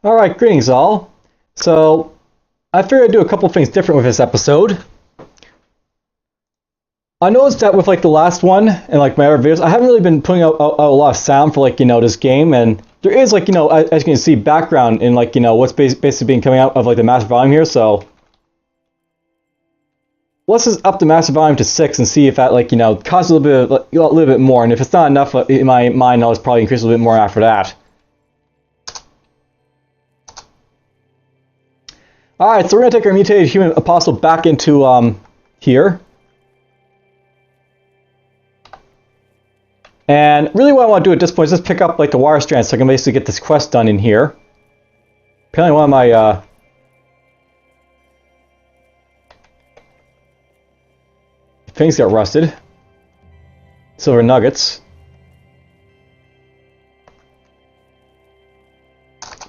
Alright, greetings all. So, I figured I'd do a couple things different with this episode. I noticed that with like the last one and like my other videos, I haven't really been putting out a lot of sound for like, this game, and there is like, as you can see, background in like, what's basically been coming out of like the master volume here, so let's just up the master volume to 6 and see if that like, costs a little bit more, and if it's not enough in my mind, I'll just probably increase a little bit more after that. Alright, so we're going to take our mutated human apostle back into here. And really what I want to do at this point is just pick up like the wire strands so I can basically get this quest done in here. Apparently one of my things got rusted. Silver nuggets.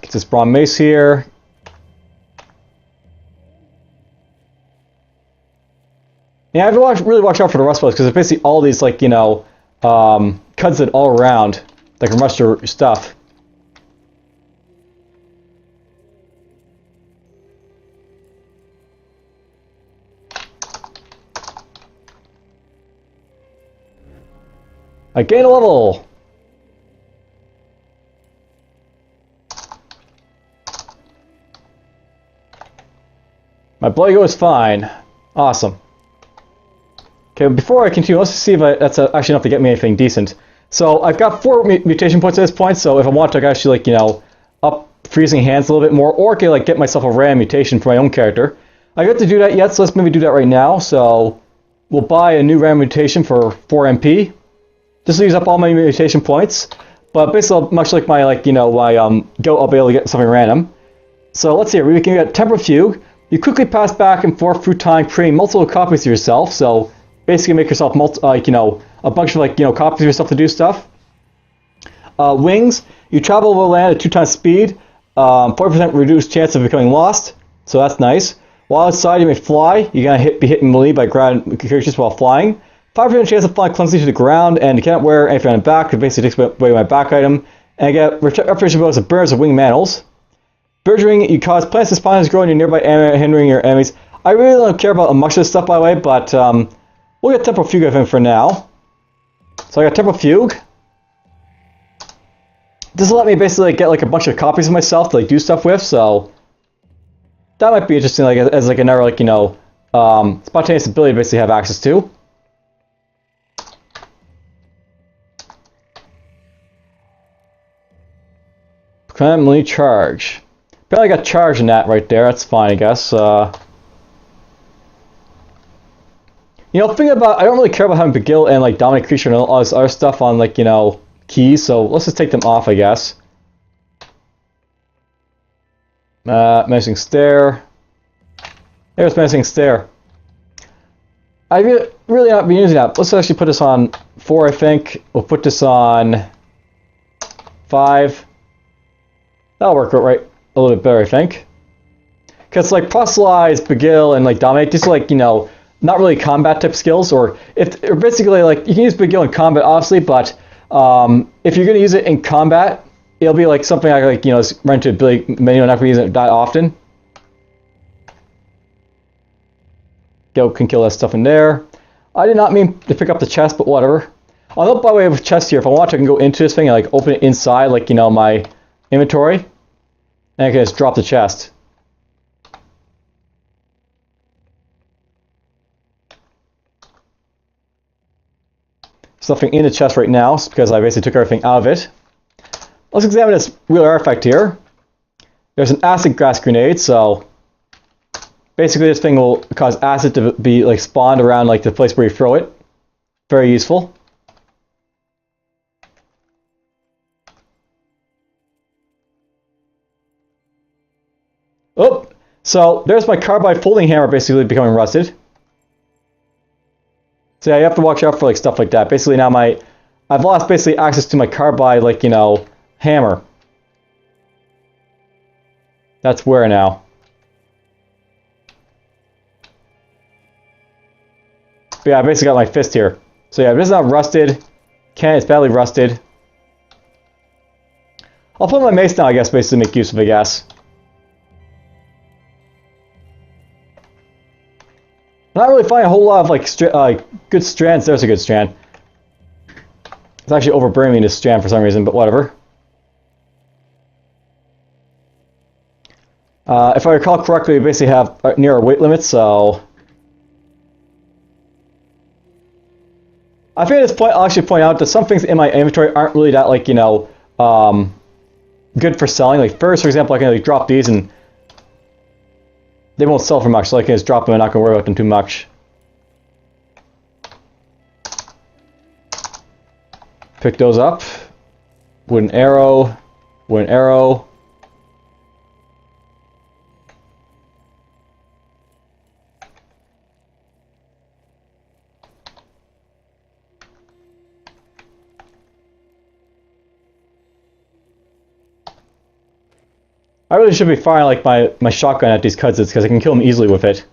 Get this bronze mace here. Yeah, I have to really watch out for the Rustwells because there's basically all these like, cuts it all around that can rust your stuff. I gain a level! My blood goes fine. Awesome. Okay, before I continue, let's see if that's actually enough to get me anything decent. So I've got 4 mutation points at this point, so if I want to, I can actually, like, up freezing hands a little bit more, or I can, like, get myself a random mutation for my own character. I got to do that yet, so let's maybe do that right now. So we'll buy a new random mutation for 4 MP. Just to use up all my mutation points. But basically, much like my, like, my goat, I'll be able to get something random. So let's see, we can get Temporal Fugue. You quickly pass back and forth through time, creating multiple copies of yourself, so basically make yourself a bunch of like copies of yourself to do stuff. Wings, you travel over land at 2 times speed, 40% reduced chance of becoming lost, so that's nice. While outside, you may fly. You're gonna be hitting melee by grabbing creatures while flying. 5% chance of flying clumsily to the ground, and you can't wear anything on the back. It basically takes away my back item. And I get reputation bonus of birds of wing mantles. Birdring, you cause plants to spawn and grow in your nearby area, hindering your enemies. I really don't care about much of this stuff, by the way, but we'll get Temporal Fugue of him for now. So I got Temporal Fugue. This will let me basically get like a bunch of copies of myself to like do stuff with, so that might be interesting, like as like another like spontaneous ability to basically have access to. Permanently charge. Apparently I got charge in that right there. That's fine, I guess. Thinking about, I don't really care about having Begil and like Dominate Creature and all this other stuff on like, keys, so let's just take them off, I guess. Menacing Stare. There's Menacing Stare. I really not be using that. Let's actually put this on 4, I think. We'll put this on 5. That'll work out right a little bit better, I think. Because like Proselytize, Begil, and like Dominate, these are like, not really combat type skills, or basically like you can use Begil in combat obviously, but if you're gonna use it in combat, it'll be like something like run into ability menu and not gonna use it that often. Go can kill that stuff in there. I did not mean to pick up the chest, but whatever. Although by way of chest here, if I want to, I can go into this thing and like open it inside, like my inventory, and I can just drop the chest. Something in the chest right now because I basically took everything out of it. Let's examine this real artifact here. There's an acid gas grenade, so basically this thing will cause acid to be like spawned around like the place where you throw it. Very useful. Oh, so there's my carbide folding hammer basically becoming rusted. So yeah, you have to watch out for like stuff like that. Basically now I've lost basically access to my carbide like, hammer. That's where now. But yeah, I basically got my fist here. So yeah, this is not rusted. It's badly rusted. I'll put my mace down, I guess, basically make use of it, I guess. I'm not really finding a whole lot of, like, good strands. There's a good strand. It's actually overburning me, this strand, for some reason, but whatever. If I recall correctly, we basically have near our weight limit, so... I think at this point, I'll actually point out that some things in my inventory aren't really that, like, you know, good for selling. Like, first, for example, I can like, drop these and they won't sell for much, so I can just drop them and not going to worry about them too much. Pick those up. Wooden arrow. Wooden arrow. I really should be firing like my shotgun at these cuds because I can kill them easily with it.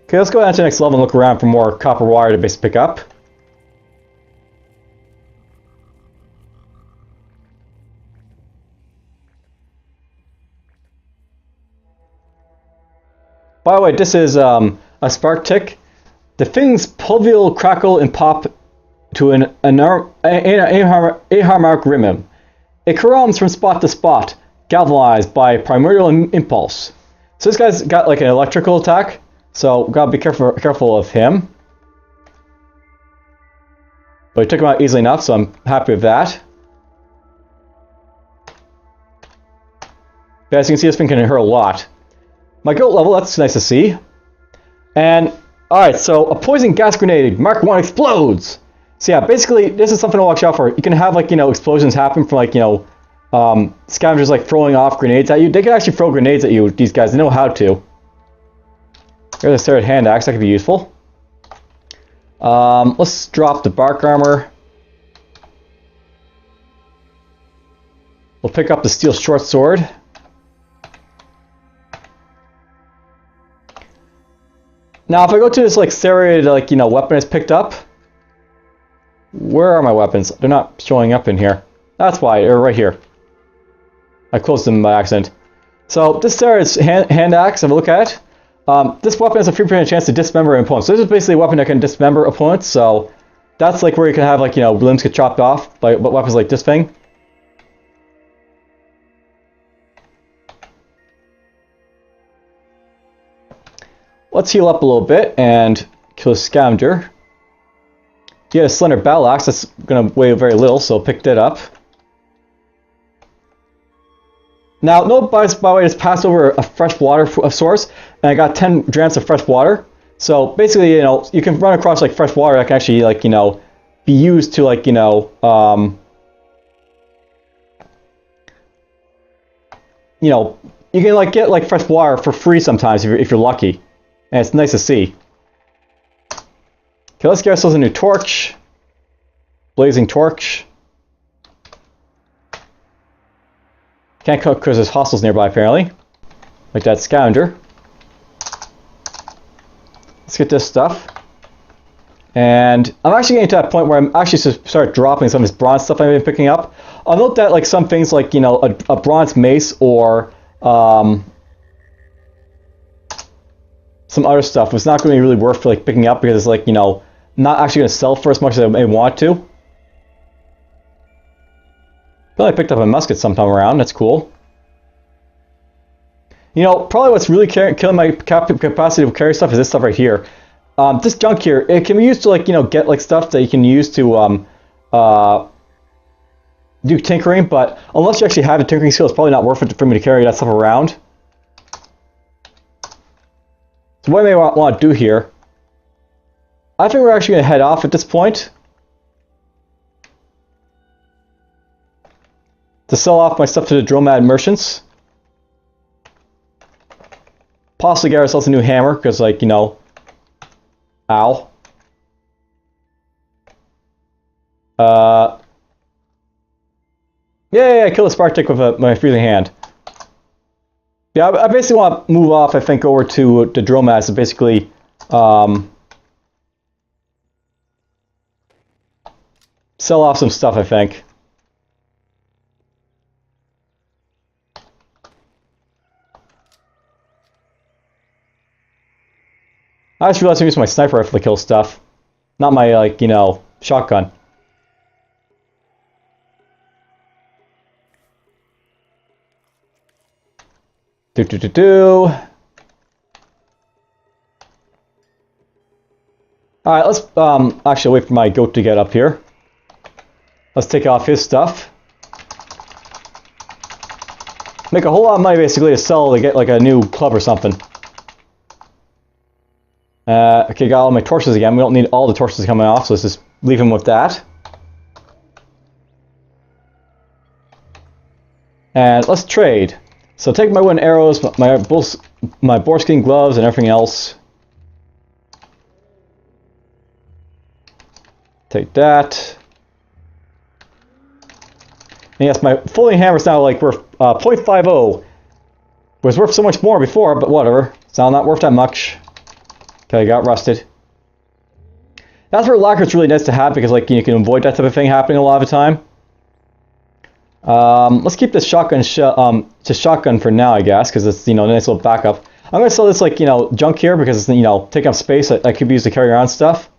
Okay, let's go down to the next level and look around for more copper wire to basically pick up. By the way, this is a spark tick. The things pulvil, crackle, and pop to an aharmonic rhythm. It caroms from spot to spot, galvanized by primordial impulse. So this guy's got like an electrical attack, so gotta be careful of him. But he took him out easily enough, so I'm happy with that. But as you can see, this thing can hurt a lot. My guilt level, that's nice to see. And, alright, so a poison gas grenade, Mark 1 explodes! So yeah, basically, this is something to watch out for. You can have, like, you know, explosions happen from, like, you know, scavengers, like, throwing off grenades at you. They can actually throw grenades at you, these guys. They know how to. There's a third hand axe. That could be useful. Let's drop the bark armor. We'll pick up the steel short sword. Now, if I go to this, like, serrated, like, you know, weapon is picked up. Where are my weapons? They're not showing up in here. That's why, they're right here. I closed them by accident. So, this serrated hand axe, have a look at it. This weapon has a 3% chance to dismember an opponent. So, this is basically a weapon that can dismember opponents. So, that's, like, where you can have, like, you know, limbs get chopped off by weapons like this thing. Let's heal up a little bit and kill a scavenger. He had a slender battle axe that's going to weigh very little, so pick that up. Now, note by the way, I just passed over a fresh water source, and I got 10 drams of fresh water. So basically, you know, you can run across like fresh water that can actually, like, you know, be used to, like, you know, you can like get like fresh water for free sometimes if you're lucky. And it's nice to see. Okay, let's get ourselves a new torch. Blazing torch. Can't cook because there's hostiles nearby, apparently. Like that scavenger. Let's get this stuff. And I'm actually getting to that point where I'm actually start dropping some of this bronze stuff I've been picking up. I'll note that like some things like, you know, a bronze mace or some other stuff was not going to be really worth like picking up because it's like, you know, not actually going to sell for as much as I may want to. Probably picked up a musket sometime around. That's cool. You know, probably what's really killing my capacity to carry stuff is this stuff right here. This junk here, it can be used to, like, you know, get like stuff that you can use to do tinkering, but unless you actually have a tinkering skill, it's probably not worth it for me to carry that stuff around. So what I may want to do here, I think we're actually going to head off at this point to sell off my stuff to the Dromad merchants. Possibly get ourselves a new hammer, because, like, you know, ow. Yeah, I killed a spark tick with my freezing hand. Yeah, I basically want to move off, I think, over to Dromads to basically sell off some stuff, I think. I just realized I'm using my sniper rifle to kill stuff. Not my, like, you know, shotgun. Alright, let's actually wait for my goat to get up here. Let's take off his stuff. Make a whole lot of money basically to sell to get like a new club or something. Okay, got all my torches again. We don't need all the torches coming off, so let's just leave him with that. And let's trade. So take my wooden arrows, my boarskin gloves, and everything else. Take that. And yes, my folding hammer is now like worth 0.50. Was worth so much more before, but whatever. It's now not worth that much. Okay, got rusted. That's where lacquer's really nice to have because like you can avoid that type of thing happening a lot of the time. Let's keep this shotgun shotgun for now, I guess, because it's, you know, a nice little backup. I'm gonna sell this like, you know, junk here because it's, you know, taking up space that could be used to carry around stuff.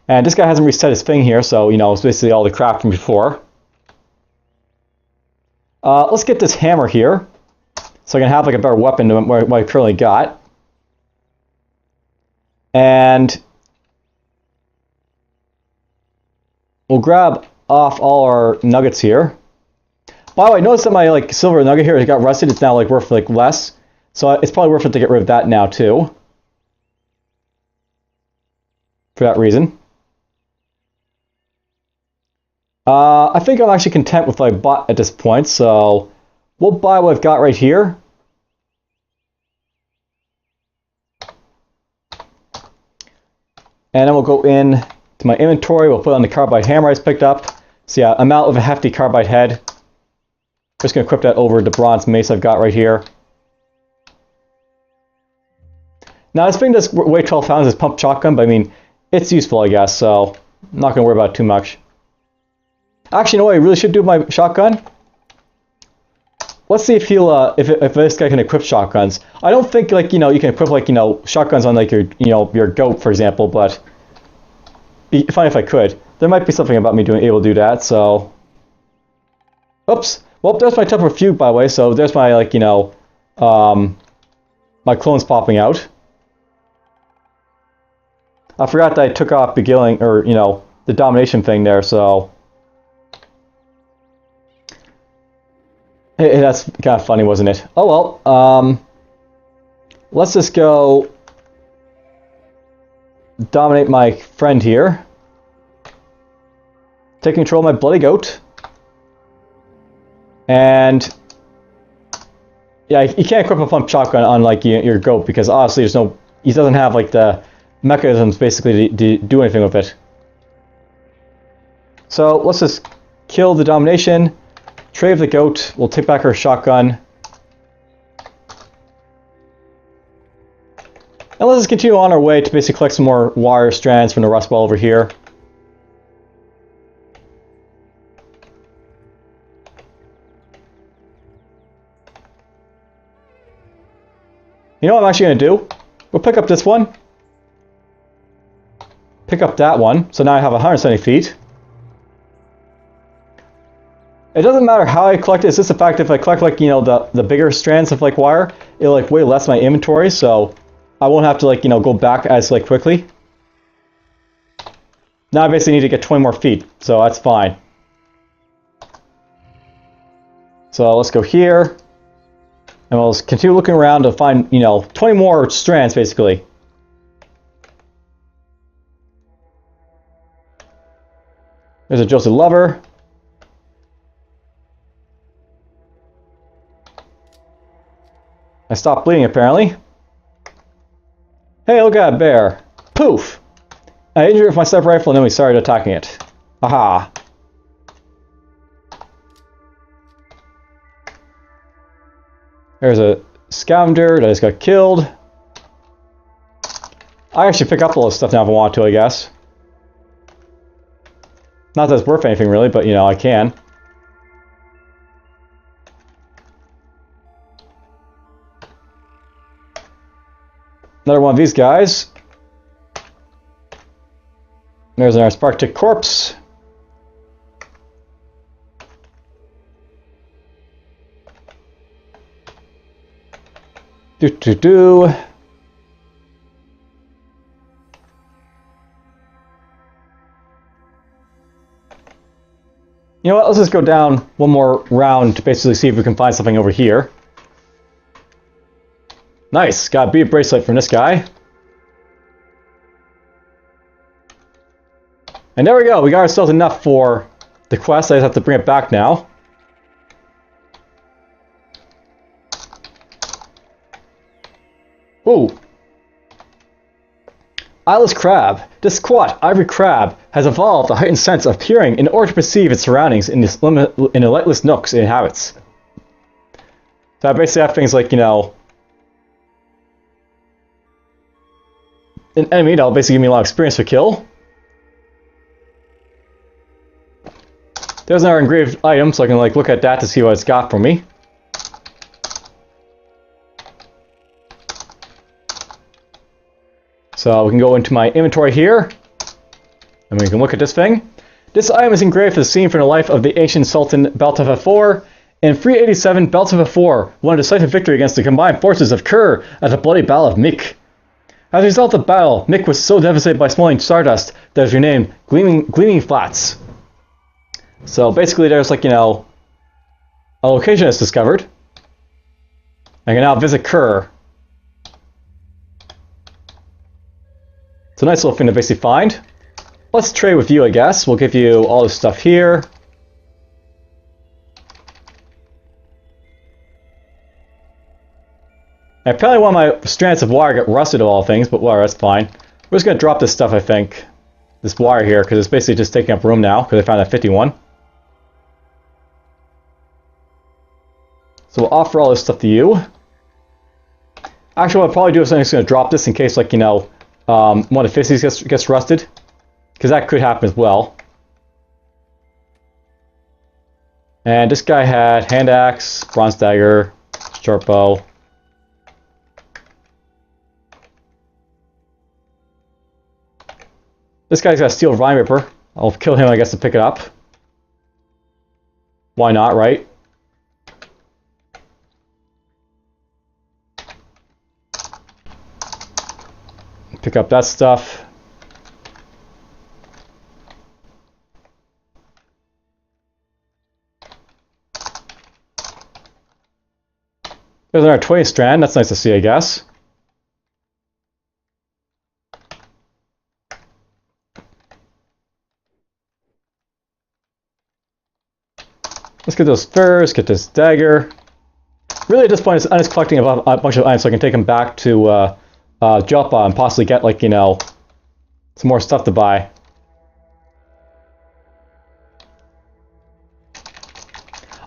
And this guy hasn't reset his thing here, so, you know, it's basically all the crap from before. Let's get this hammer here, so I can have like a better weapon than what I currently got. And we'll grab off all our nuggets here. By the way, notice that my like silver nugget here got rusted. It's now like worth like less, so it's probably worth it to get rid of that now too. For that reason. I think I'm actually content with what I bought at this point, so we'll buy what I've got right here. And then we'll go in to my inventory, we'll put on the carbide hammer I just picked up. So yeah, I'm out with a hefty carbide head. Just going to equip that over the bronze mace I've got right here. Now this thing does weigh 12 pounds, this pump shotgun, but I mean, it's useful I guess, so I'm not going to worry about it too much. Actually, you know what I really should do with my shotgun? Let's see if he'll, if this guy can equip shotguns. I don't think, like, you know, you can equip, like, you know, shotguns on, like, your, you know, your goat, for example, but be fine if I could. There might be something about me able to do that, so... Oops! Well, there's my temper fugue, by the way, so there's my, like, you know, my clones popping out. I forgot that I took off beginning, or, you know, the domination thing there, so... Hey, that's kind of funny, wasn't it? Oh well, let's just go dominate my friend here. Take control of my bloody goat. And yeah, you can't equip a pump shotgun on like your goat because obviously there's no, he doesn't have like the mechanisms basically to do anything with it. So let's just kill the domination. Trade the goat, we'll take back our shotgun. And let's just continue on our way to basically collect some more wire strands from the Rustwell over here. You know what I'm actually going to do? We'll pick up this one. Pick up that one. So now I have 170 feet. It doesn't matter how I collect it, it's just the fact if I collect like, you know, the bigger strands of like wire, it'll like weigh less my inventory, so I won't have to like, you know, go back as like quickly. Now I basically need to get 20 more feet, so that's fine. So let's go here, and we'll continue looking around to find, you know, 20 more strands basically. There's a Joseph Lover. I stopped bleeding, apparently. Hey, look at that bear. Poof! I injured it with my sniper rifle and then we started attacking it. Aha! There's a scavenger that just got killed. I actually pick up all this stuff now if I want to, I guess. Not that it's worth anything really, but you know, I can. Another one of these guys. There's our Sparktic corpse. Do. You know what, let's just go down one more round to basically see if we can find something over here. Nice, got a bead bracelet from this guy. And there we go, we got ourselves enough for the quest. I just have to bring it back now. Ooh. Eyeless crab. This squat ivory crab has evolved a heightened sense of peering in order to perceive its surroundings in the lightless nooks it inhabits. So I basically have things like, you know, an enemy that'll basically give me a lot of experience for kill. There's another engraved item, so I can like look at that to see what it's got for me. So we can go into my inventory here, and we can look at this thing. This item is engraved as a scene from the life of the ancient Sultan LP1Ep4. In 387, LP1Ep4 won a decisive victory against the combined forces of Kerr at the bloody Battle of Mick. As a result of the battle, Mick was so devastated by smoldering stardust that it was renamed Gleaming Flats. So basically there's like, you know, a location that's discovered. I can now visit Kerr. It's a nice little thing to basically find. Let's trade with you, I guess. We'll give you all this stuff here. And apparently one of my strands of wire got rusted of all things, but whatever, that's fine. We're just going to drop this stuff, I think. This wire here, because it's basically just taking up room now, because I found that 51. So we'll offer all this stuff to you. Actually, what I'll probably do is I'm just going to drop this in case, like, you know, one of the fisties gets rusted, because that could happen as well. And this guy had hand axe, bronze dagger, short bow. This guy's got a steel vine ripper. I'll kill him, I guess, to pick it up. Why not, right? Pick up that stuff. There's another 20 strand. That's nice to see, I guess. Let's get those furs, get this dagger. Really, at this point, I'm just collecting a bunch of items so I can take them back to Joppa and possibly get, like, you know, some more stuff to buy.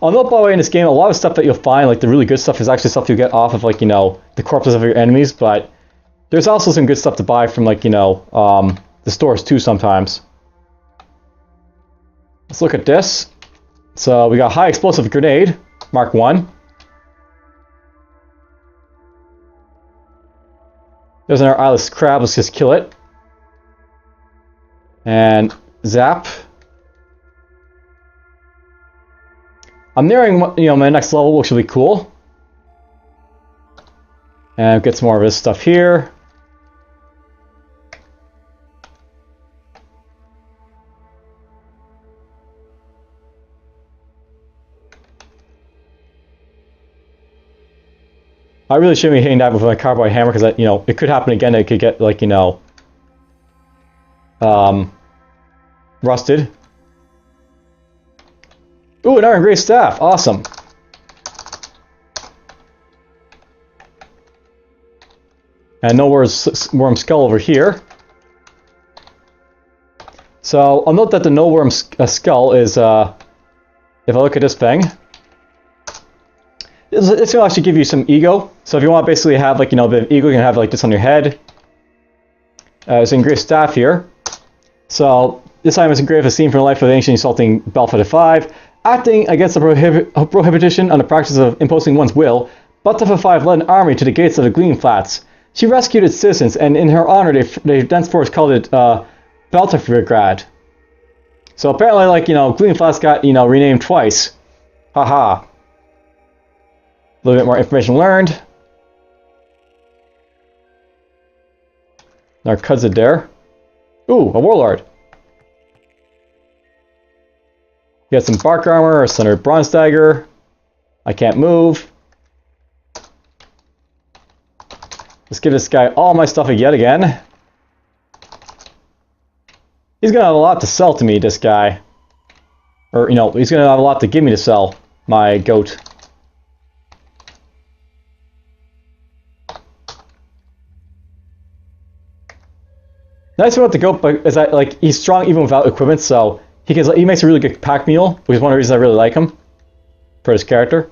I'll note, by the way, in this game, a lot of stuff that you'll find, like the really good stuff, is actually stuff you get off of, like, you know, the corpses of your enemies, but there's also some good stuff to buy from, like, you know, the stores too sometimes. Let's look at this. So we got high explosive grenade, Mark 1. There's another eyeless crab, let's just kill it. And zap. I'm nearing, you know, my next level, which will be cool. And get some more of this stuff here. I really shouldn't be hitting that with my carbide hammer because, you know, it could happen again. It could get, like, you know, rusted. Ooh, an iron gray staff. Awesome. And no worm skull over here. So I'll note that the no worm skull is, if I look at this thing, it's going to actually give you some ego. So if you want to basically have, like, you know, a bit of ego, you can have like this on your head. There's an engraved staff here. So this time is engraved a scene from the life of the ancient insulting Belfast 5. Acting against the prohibition on the practice of imposing one's will, Belfast 5 led an army to the gates of the Gleam Flats. She rescued its citizens, and in her honor, they thenceforth called it Beltafgrad. So apparently, like, Gleam Flats got, renamed twice. Haha. A little bit more information learned. Our cousin there. Ooh, a warlord. We got some bark armor, a standard bronze dagger. I can't move. Let's give this guy all my stuff yet again. He's gonna have a lot to sell to me, this guy. Or, he's gonna have a lot to give me to sell, my goat. Nice thing about the goat is that, like, he's strong even without equipment, so he makes a really good pack mule, which is one of the reasons I really like him for his character.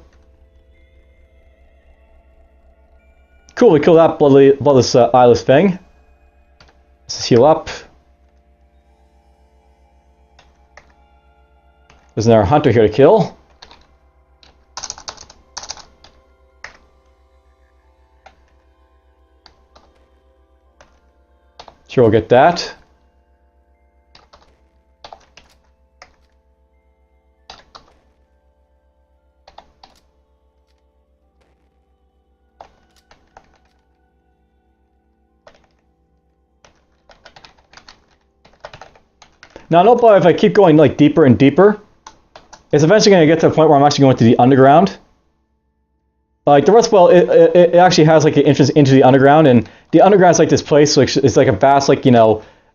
Cool, we killed that bloodless eyeless thing. Let's heal up. There's another hunter here to kill. Sure, we'll get that. Now, note if I keep going like deeper and deeper, it's eventually going to get to a point where I'm actually going to the underground. Like the Rustwell, it actually has like an entrance into the underground, and the underground is like this place. Like it's like a vast, like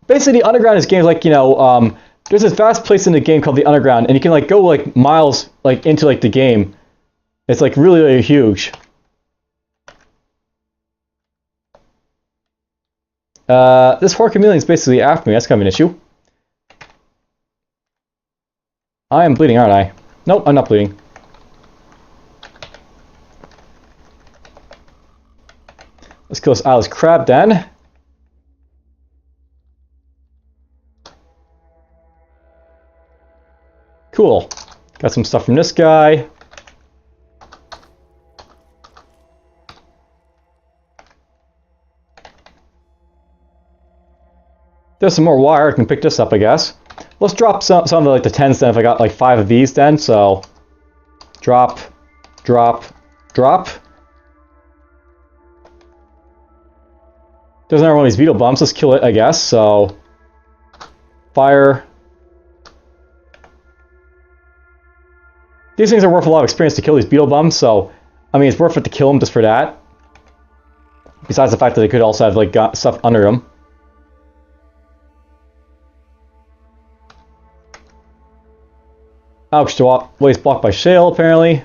basically the underground is games like there's this vast place in the game called the underground, and you can like go like miles like into like the game. It's like really, really huge. This Hork Chameleon is basically after me. That's kind of an issue. I am bleeding, aren't I? Nope, I'm not bleeding. Let's kill this eyeless crab then. Cool. Got some stuff from this guy. There's some more wire. I can pick this up, I guess. Let's drop some of the, like the 10s then if I got like 5 of these then. So drop, drop, drop. There's another one of these beetle bumps. Let's kill it, I guess. So fire. These things are worth a lot of experience to kill these beetle bums, so I mean it's worth it to kill them just for that. Besides the fact that they could also have like got stuff under them. Ouch, the way's blocked by shale, apparently.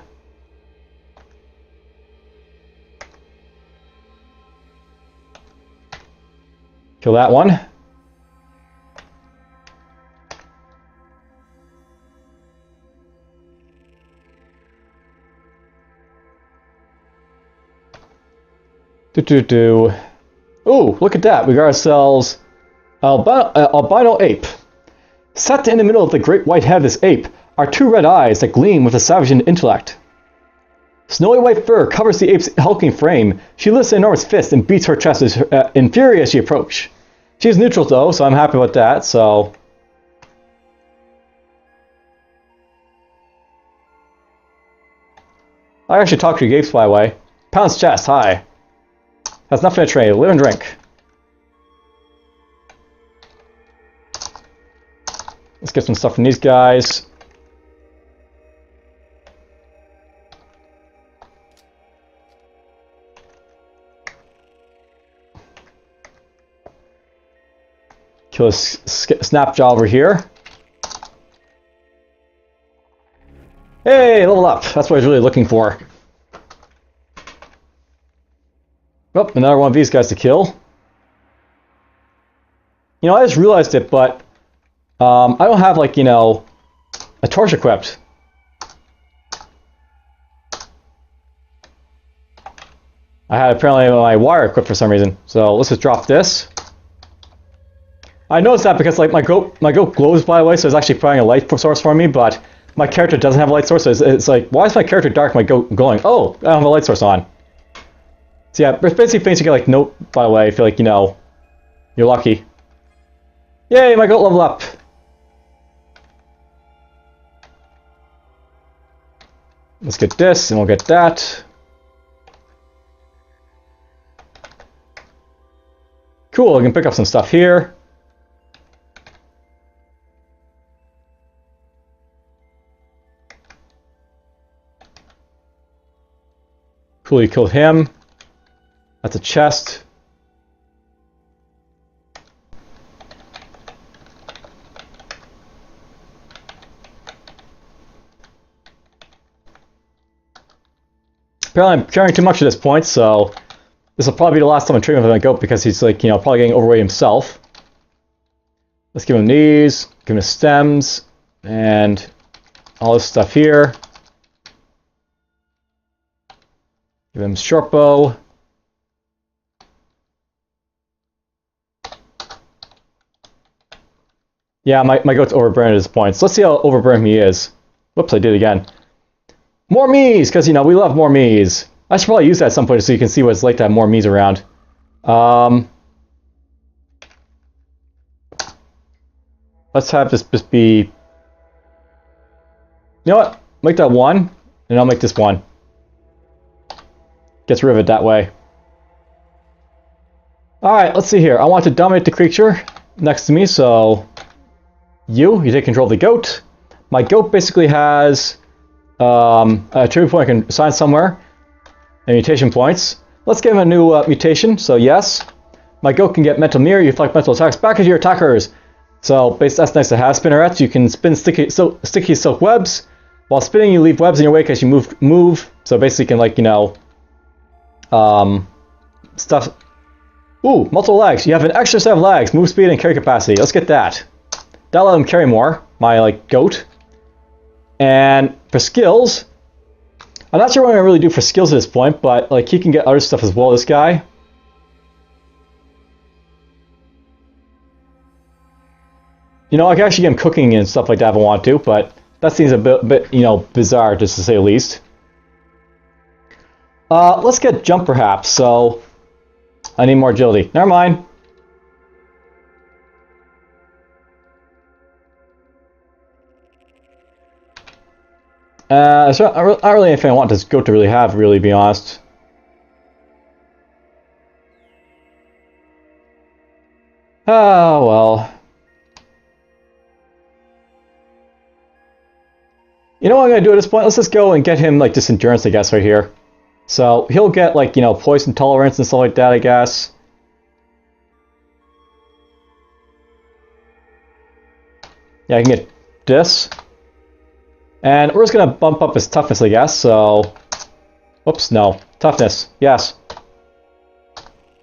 Kill that one. Ooh, look at that. We got ourselves albino ape. Set in the middle of the great white head of this ape are 2 red eyes that gleam with a savage intellect. Snowy white fur covers the ape's hulking frame. She lifts an enormous fist and beats her chest in fury as she approaches. She's neutral though, so I'm happy with that, so... I actually talked to your apes, by the way. Pounds chest, hi. Has nothing to trade, live and drink. Let's get some stuff from these guys. Kill a snapjaw over here. Hey, level up. That's what I was really looking for. Oh, another one of these guys to kill. You know, I just realized it, but I don't have, like, a torch equipped. I had apparently my wire equipped for some reason. So let's just drop this. I noticed that because like my goat glows, by the way, so it's actually providing a light source for me, but my character doesn't have a light source, so it's like, why is my character dark, my goat glowing? Oh, I don't have a light source on. So yeah, there's basically things you get like, note, by the way, I feel like, you know, you're lucky. Yay, my goat level up! Let's get this, and we'll get that. Cool, I can pick up some stuff here. Cool, you killed him. That's a chest. Apparently I'm carrying too much at this point, so this will probably be the last time I'm treating with my goat because he's like, you know, probably getting overweight himself. Let's give him these, give him the stems, and all this stuff here. Give him short bow. Yeah, my goat's overburdened at this point. So let's see how overburdened he is. Whoops, I did it again. More me's, because, you know, we love more me's. I should probably use that at some point so you can see what it's like to have more me's around. Let's have this just be... You know what? Make that one, and I'll make this one. Gets rid of it that way. Alright, let's see here. I want to dominate the creature next to me, so... You take control of the goat. My goat basically has... a tribute point I can assign somewhere, and mutation points. Let's give him a new mutation, so yes. My goat can get mental mirror, you deflect mental attacks back at your attackers. So that's nice to have. Spinnerets, you can spin sticky silk webs. While spinning, you leave webs in your wake as you move. So basically you can, like, you know, stuff. Ooh, multiple legs. You have an extra set of legs, move speed and carry capacity. Let's get that. That'll let him carry more, my, like, goat. And for skills, I'm not sure what I'm going to really do for skills at this point, but like he can get other stuff as well, this guy. You know, I can actually get him cooking and stuff like that if I want to, but that seems a bit you know, bizarre, just to say the least. Let's get jump perhaps, so I need more agility. Never mind. So not really anything I want this goat to really have, really, to be honest. Oh, well. You know what I'm going to do at this point? Let's just go and get him, like, this endurance, I guess, right here. So, he'll get, like, you know, poison tolerance and stuff like that, I guess. Yeah, I can get this. And we're just going to bump up his toughness, I guess, so... Whoops, no. Toughness, yes.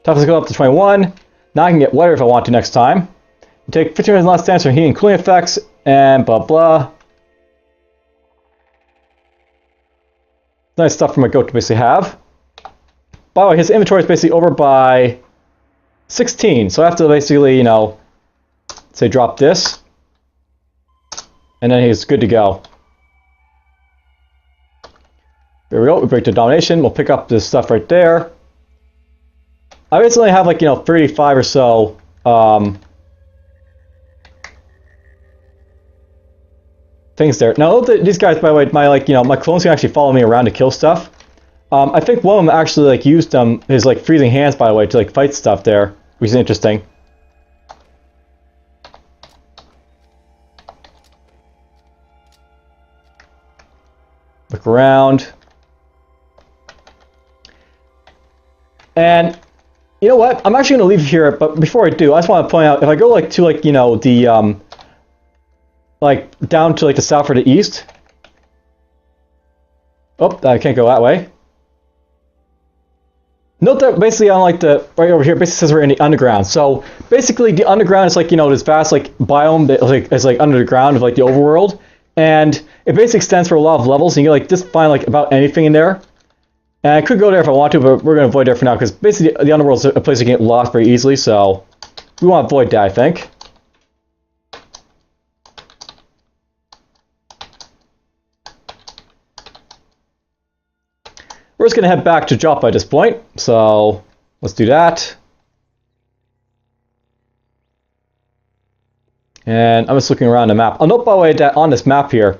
Toughness goes up to 21. Now I can get wetter if I want to next time. You take 15 minutes last dance for heating and cooling effects, and blah blah. Nice stuff for my goat to basically have. By the way, his inventory is basically over by 16, so I have to basically, you know, say drop this. And then he's good to go. There we go, we break the domination, we'll pick up this stuff right there. I basically have, like, you know, 35 or so things there. Now, these guys, by the way, my clones can actually follow me around to kill stuff. I think one of them actually, like, used his, like, freezing hands, by the way, to, like, fight stuff there, which is interesting. Look around. And you know what? I'm actually going to leave here, but before I do, I just want to point out, if I go like to, like, you know, the like down to, like, the south or the east. Oh, I can't go that way. Note that basically on, like, the right over here, basically says we're in the underground. So basically the underground is, like, you know, this vast, like, biome that, like, is, like, under the ground of, like, the overworld, and it basically extends for a lot of levels. And you can, like, just find, like, about anything in there. And I could go there if I want to, but we're going to avoid there for now, because basically the underworld is a place you can get lost very easily, so we want to avoid that, I think. we're just going to head back to Joppa at this point. So let's do that. And I'm just looking around the map. I'll note, by the way, that on this map here,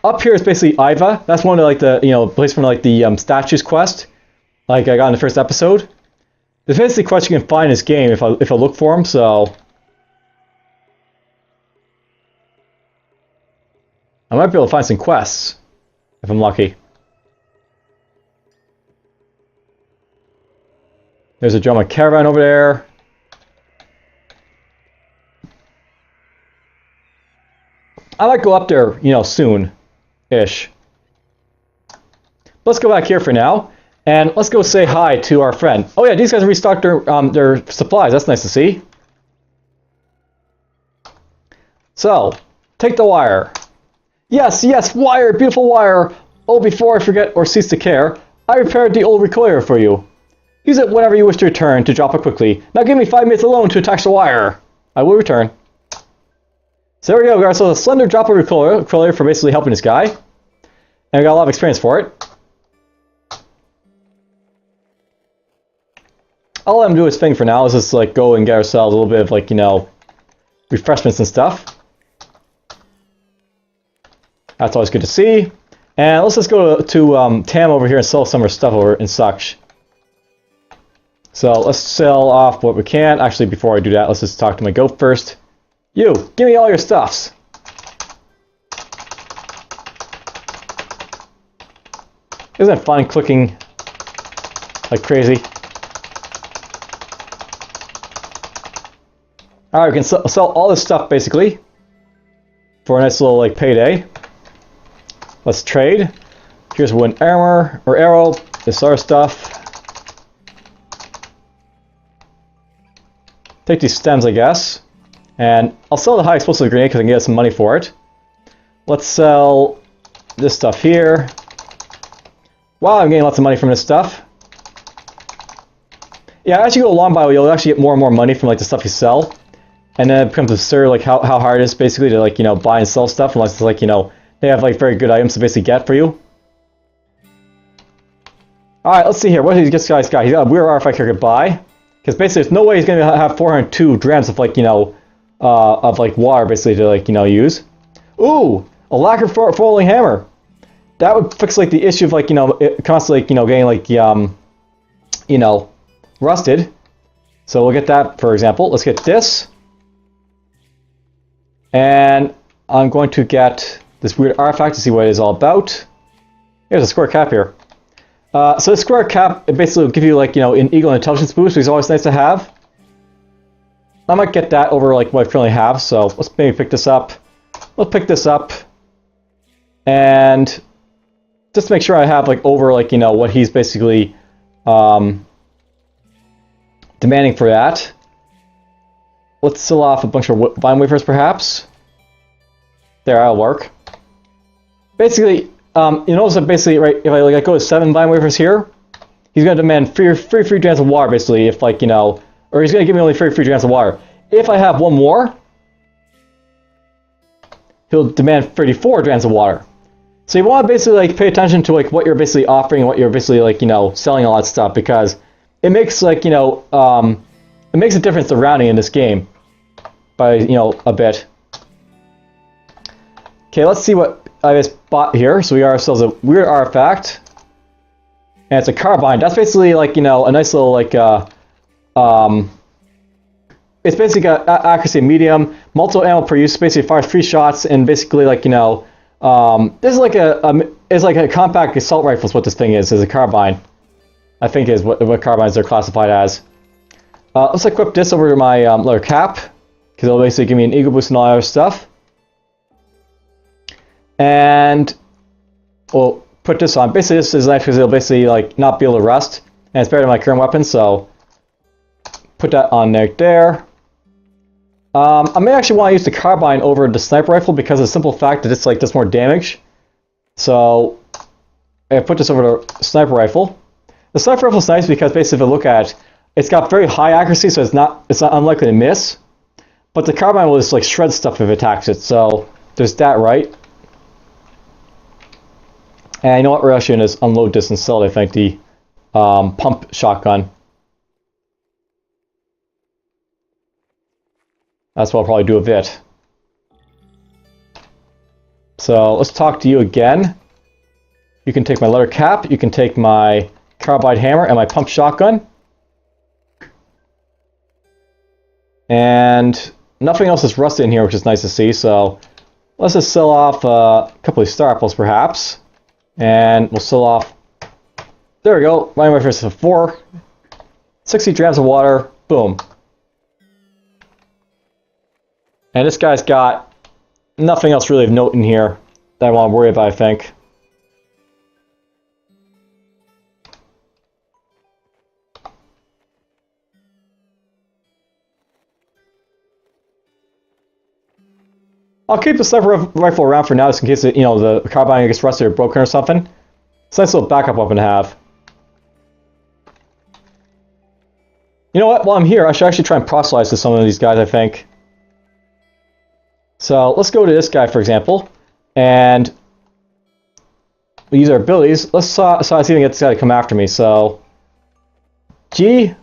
up here is basically Iva. That's one of like the place from like the statues quest, like I got in the first episode. There's basically quests you can find in this game if I look for them. So I might be able to find some quests if I'm lucky. There's a Joppa caravan over there. I might go up there, soon-ish. Let's go back here for now, and let's go say hi to our friend. Oh yeah, these guys restocked their supplies. That's nice to see. So, take the wire. Yes, yes, wire, beautiful wire. Oh, before I forget or cease to care, I repaired the old recoiler for you. Use it whenever you wish to return to Joppa quickly. Now give me 5 minutes alone to attach the wire. I will return. So there we go. We got ourselves a slender Joppa recoiler for basically helping this guy. And we got a lot of experience for it. I'll let him do his thing for now. Let's just like go and get ourselves a little bit of like, refreshments and stuff. That's always good to see. And let's just go to Tam over here and sell some of our stuff over and such. So let's sell off what we can. Actually, before I do that, let's just talk to my goat first. You, give me all your stuffs. Isn't it fun clicking like crazy? Alright, we can sell all this stuff basically for a nice little like payday. Let's trade. Here's one armor or arrow. This other stuff. Take these stems, I guess. And I'll sell the high explosive grenade because I can get some money for it. Let's sell this stuff here. Wow, I'm getting lots of money from this stuff. Yeah, as you go along, by the way, you'll actually get more and more money from like the stuff you sell. And then it becomes absurd like how hard it is basically to like, buy and sell stuff unless it's like, they have like very good items to basically get for you. Alright, let's see here. What does this guy's got? He's got a weird artifact here to buy. Because basically there's no way he's going to have 402 drams of like, of like water basically to like, use. Ooh, a lacquer foiling hammer. That would fix like the issue of like, it constantly, getting like, rusted. So we'll get that, for example. Let's get this. And I'm going to get this weird artifact to see what it is all about. Here's a square cap here. So this square cap, it basically will give you like, an eagle intelligence boost, which is always nice to have. I might get that over like what I currently have, so let's maybe pick this up. Let's pick this up. And just to make sure I have like over like, what he's basically demanding for that. Let's sell off a bunch of vine wafers perhaps. There, that'll work. Basically, you notice that basically, right, if I like go to 7 vine wafers here, he's going to demand free drams of water, basically, if like, or he's going to give me only free drams of water. If I have one more, he'll demand 34 drams of water. So you want to basically like pay attention to like what you're basically offering and what you're basically like, selling all that stuff, because it makes like, it makes a difference to rounding in this game by, a bit. Okay, let's see what I just bought here. So we got ourselves a weird artifact. And it's a carbine. That's basically like, a nice little like, it's basically got accuracy medium, multiple ammo per use, basically fires 3 shots, and basically like, this is like it's like a compact assault rifle is what this thing is a carbine. I think is what carbines are classified as. Let's equip this over to my leather cap, because it'll basically give me an eagle boost and all that other stuff. And we'll put this on. Basically, this is nice because it'll basically like not be able to rust, and it's better than my current weapon. So put that on there. I may actually want to use the carbine over the sniper rifle because of the simple fact that it's like does more damage. So I put this over the sniper rifle. The sniper rifle is nice because basically, if you look at it, it's got very high accuracy, so it's not unlikely to miss. But the carbine will just like shred stuff if it attacks it. So there's that, right? And you know what? We're actually going to unload this and sell it, I think, the pump shotgun. That's what I'll probably do with it. So let's talk to you again. You can take my leather cap, you can take my carbide hammer and my pump shotgun. And nothing else is rusted in here, which is nice to see, so let's just sell off a couple of star apples perhaps. And we'll sell off, there we go, my first is 4, 60 grams of water, boom. And this guy's got nothing else really of note in here that I want to worry about, I think. I'll keep the sniper rifle around for now, just in case it, the carbine gets rusted or broken or something. It's a nice little backup weapon to have. You know what? While I'm here, I should actually try and proselytize to some of these guys, I think. So let's go to this guy, for example, and we use our abilities. Let's see if I can get this guy to come after me. So G.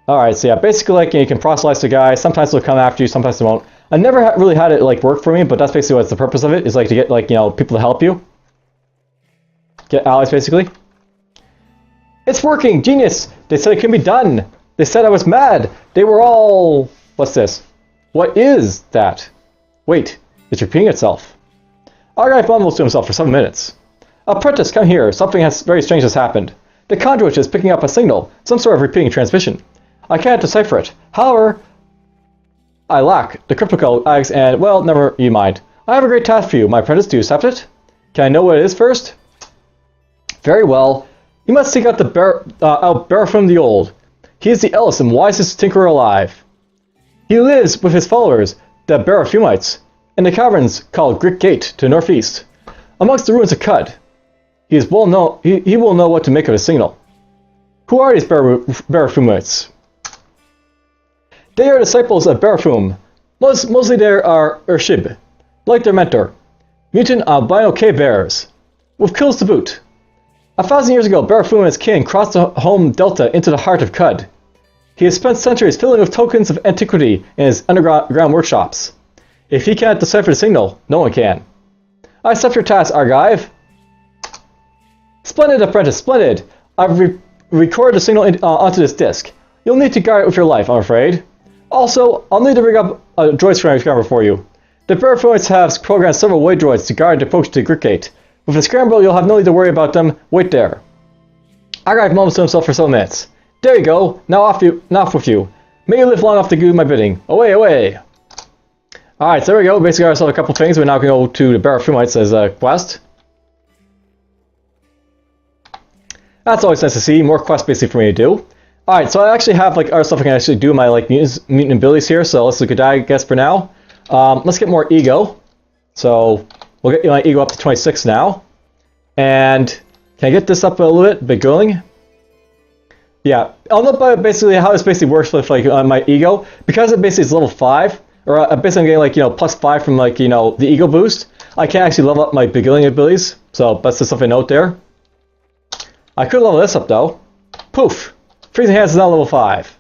Alright, so yeah, basically, like, you can proselytize the guy. Sometimes they'll come after you, sometimes they won't. I never really had it like work for me, but that's basically what's the purpose of it, is like to get people to help you. Get allies, basically. It's working! Genius! They said it can be done! They said I was mad! They were all... What's this? What is that? Wait, it's repeating itself. Our guy mumbles to himself for 7 minutes. Apprentice, come here. Something very strange has happened. The conduit is picking up a signal, some sort of repeating transmission. I can't decipher it. However, I lack the cryptical eggs and, well, never you mind. I have a great task for you, my apprentice. Do you accept it? Can I know what it is first? Very well. You must seek out the Barafum the Old. He is the eldest and wisest tinkerer alive. He lives with his followers, the Barafumites, in the caverns called Grit Gate to the northeast, amongst the ruins of Cud. He will know what to make of his signal. Who are these Barafumites? They are disciples of Barafum. Mostly they are Urshib, like their mentor, mutant albino cave bears, with kills to boot. 1,000 years ago, Barafum and his kin crossed the home delta into the heart of Cud. He has spent centuries filling with tokens of antiquity in his underground workshops. If he can't decipher the signal, no one can. I accept your task, Argive. Splendid, apprentice, splendid. I've recorded the signal onto this disc. You'll need to guard it with your life, I'm afraid. Also, I'll need to bring up a droid scramble for you. The Barafumites have programmed several way droids to guard the approach to Grit Gate. With the scramble, you'll have no need to worry about them. Wait there. Argive mumbles to himself for some minutes. There you go. Now off with you. May you live long enough to do my bidding. Away, away. Alright, so there we go. Basically got ourselves a couple things. We're now going to go to the Barafumites as a quest. That's always nice to see. More quests basically for me to do. Alright, so I actually have like other stuff I can actually do my like mutant abilities here. So let's look at that, I guess, for now. Let's get more ego. So we'll get my ego up to 26 now. And can I get this up a little bit? Beguiling. Yeah, I'll know basically how this basically works with like my ego. Because it basically is level 5, or basically I'm getting like, plus 5 from like, the ego boost. I can't actually level up my beguiling abilities. So that's just something to note there. I could level this up though. Poof! Freezing Hands is now level 5.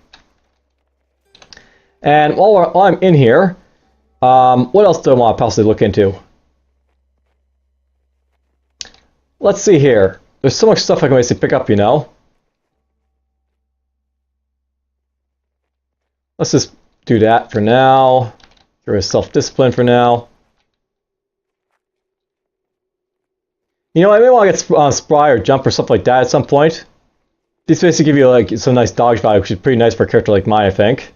And while I'm in here, what else do I want to possibly look into? Let's see here. There's so much stuff I can basically pick up, Let's just do that for now. There is self-discipline for now. I may want to get Spry or Jump or something like that at some point. These basically give you like some nice dodge value, which is pretty nice for a character like mine, I think.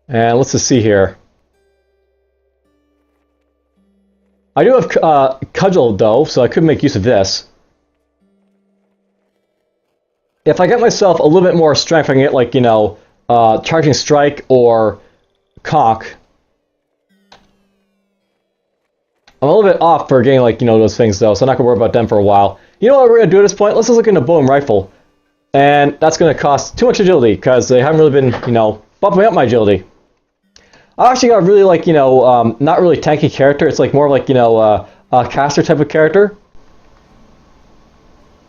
And let's just see here. I do have Cudgel though, so I could make use of this. If I get myself a little bit more strength, I can get like, Charging Strike or Conk. I'm a little bit off for getting like, those things though, so I'm not going to worry about them for a while. You know what we're going to do at this point? Let's just look into bow and rifle. And that's going to cost too much agility, because they haven't really been, bumping up my agility. I actually got really like, not really tanky character. It's like more of like, a caster type of character.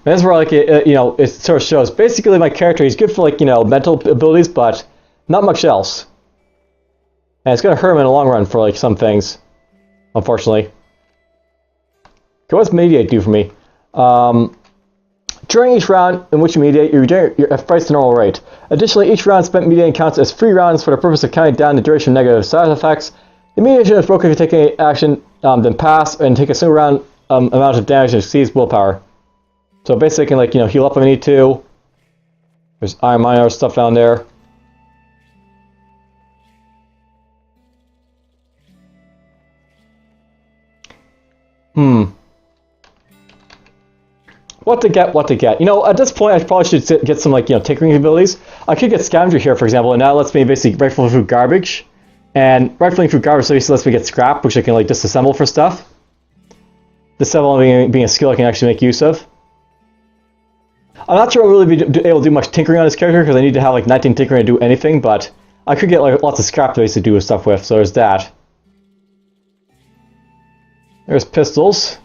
And that's where like, it sort of shows. Basically my character, he's good for like, mental abilities, but not much else. And it's going to hurt him in the long run for like some things, unfortunately. Okay, what's mediate do for me? During each round in which you mediate, you regenerate your price to normal rate. Additionally, each round spent mediating counts as free rounds for the purpose of counting down the duration of negative side effects. The mediation is broken if you take any action, then pass and take a single round amount of damage that exceeds willpower. So basically, I can like heal up if I need to. There's iron miner stuff down there. What to get? At this point, I probably should get some, like, tinkering abilities. I could get Scavenger here, for example, and that lets me basically rifle through garbage. And rifling through garbage basically lets me get scrap, which I can, like, disassemble for stuff. Disassemble being a skill I can actually make use of. I'm not sure I'll really be able to do much tinkering on this character, because I need to have, like, 19 tinkering to do anything, but I could get, like, lots of scrap to basically do stuff with, so there's that. There's pistols.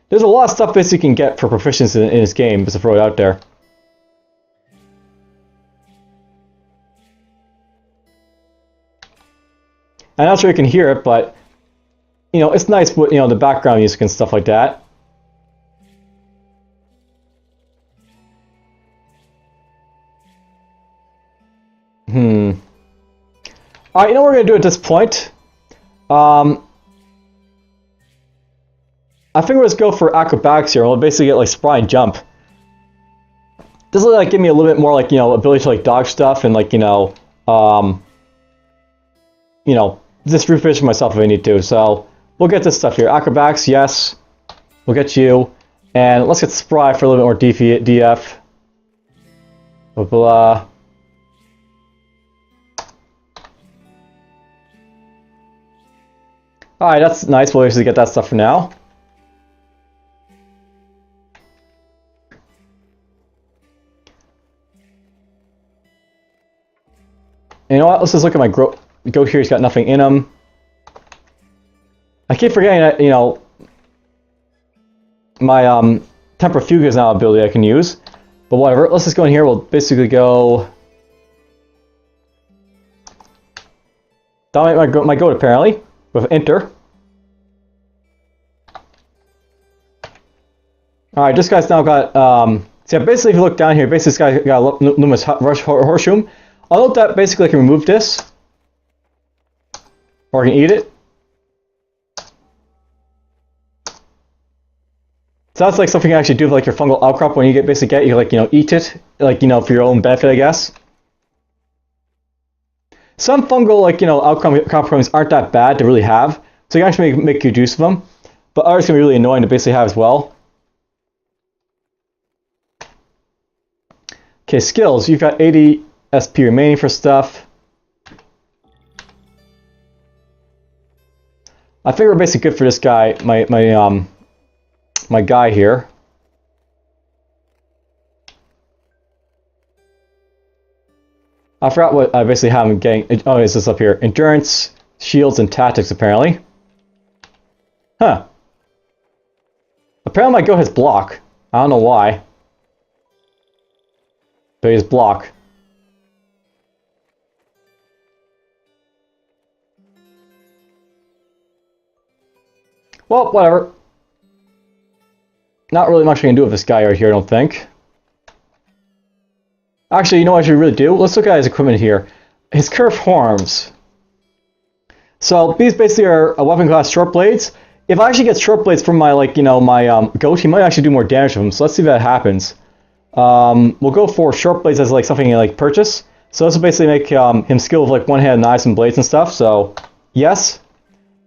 There's a lot of stuff basically you can get for proficiency in this game, just to throw it out there. I'm not sure you can hear it, but it's nice with the background music and stuff like that. Alright, you know what we're gonna do at this point? I think we'll just go for acrobatics here, and we'll basically get like spry and jump. This will like give me a little bit more like ability to like dodge stuff and like just reposition myself if I need to. So we'll get this stuff here. Acrobatics, yes. We'll get you, and let's get spry for a little bit more DF. Blah blah. Alright, that's nice. We'll actually get that stuff for now. And you know what? Let's just look at my goat here. He's got nothing in him. I keep forgetting that, my Temper Fugue is now an ability I can use. But whatever. Let's just go in here. We'll basically go dominate my goat apparently with enter. Alright, this guy's now got so basically if you look down here, basically this guy got a luminous horseshoe. I'll note that basically I can remove this, or I can eat it. So that's like something you actually do with like your fungal outcrop. When you basically you like eat it, like for your own benefit, I guess. Some fungal like outcroppings aren't that bad to really have, so you can actually make good use of them. But others can be really annoying to basically have as well. Okay, skills. You've got 80 SP remaining for stuff. I think we're basically good for this guy, my guy here. I forgot what I basically have him getting. Oh, it's this up here. Endurance, shields, and tactics, apparently. Huh. Apparently my goat has block. I don't know why. But he has block. Well, whatever. Not really much we can do with this guy right here, I don't think. Actually, you know what I should really do? Let's look at his equipment here. His curved horns. So these basically are a weapon class short blades. If I actually get short blades from my goat, he might actually do more damage to him. So let's see if that happens. We'll go for short blades as like something you like purchase. So this will basically make him skilled with like one-handed knives and blades and stuff. So yes.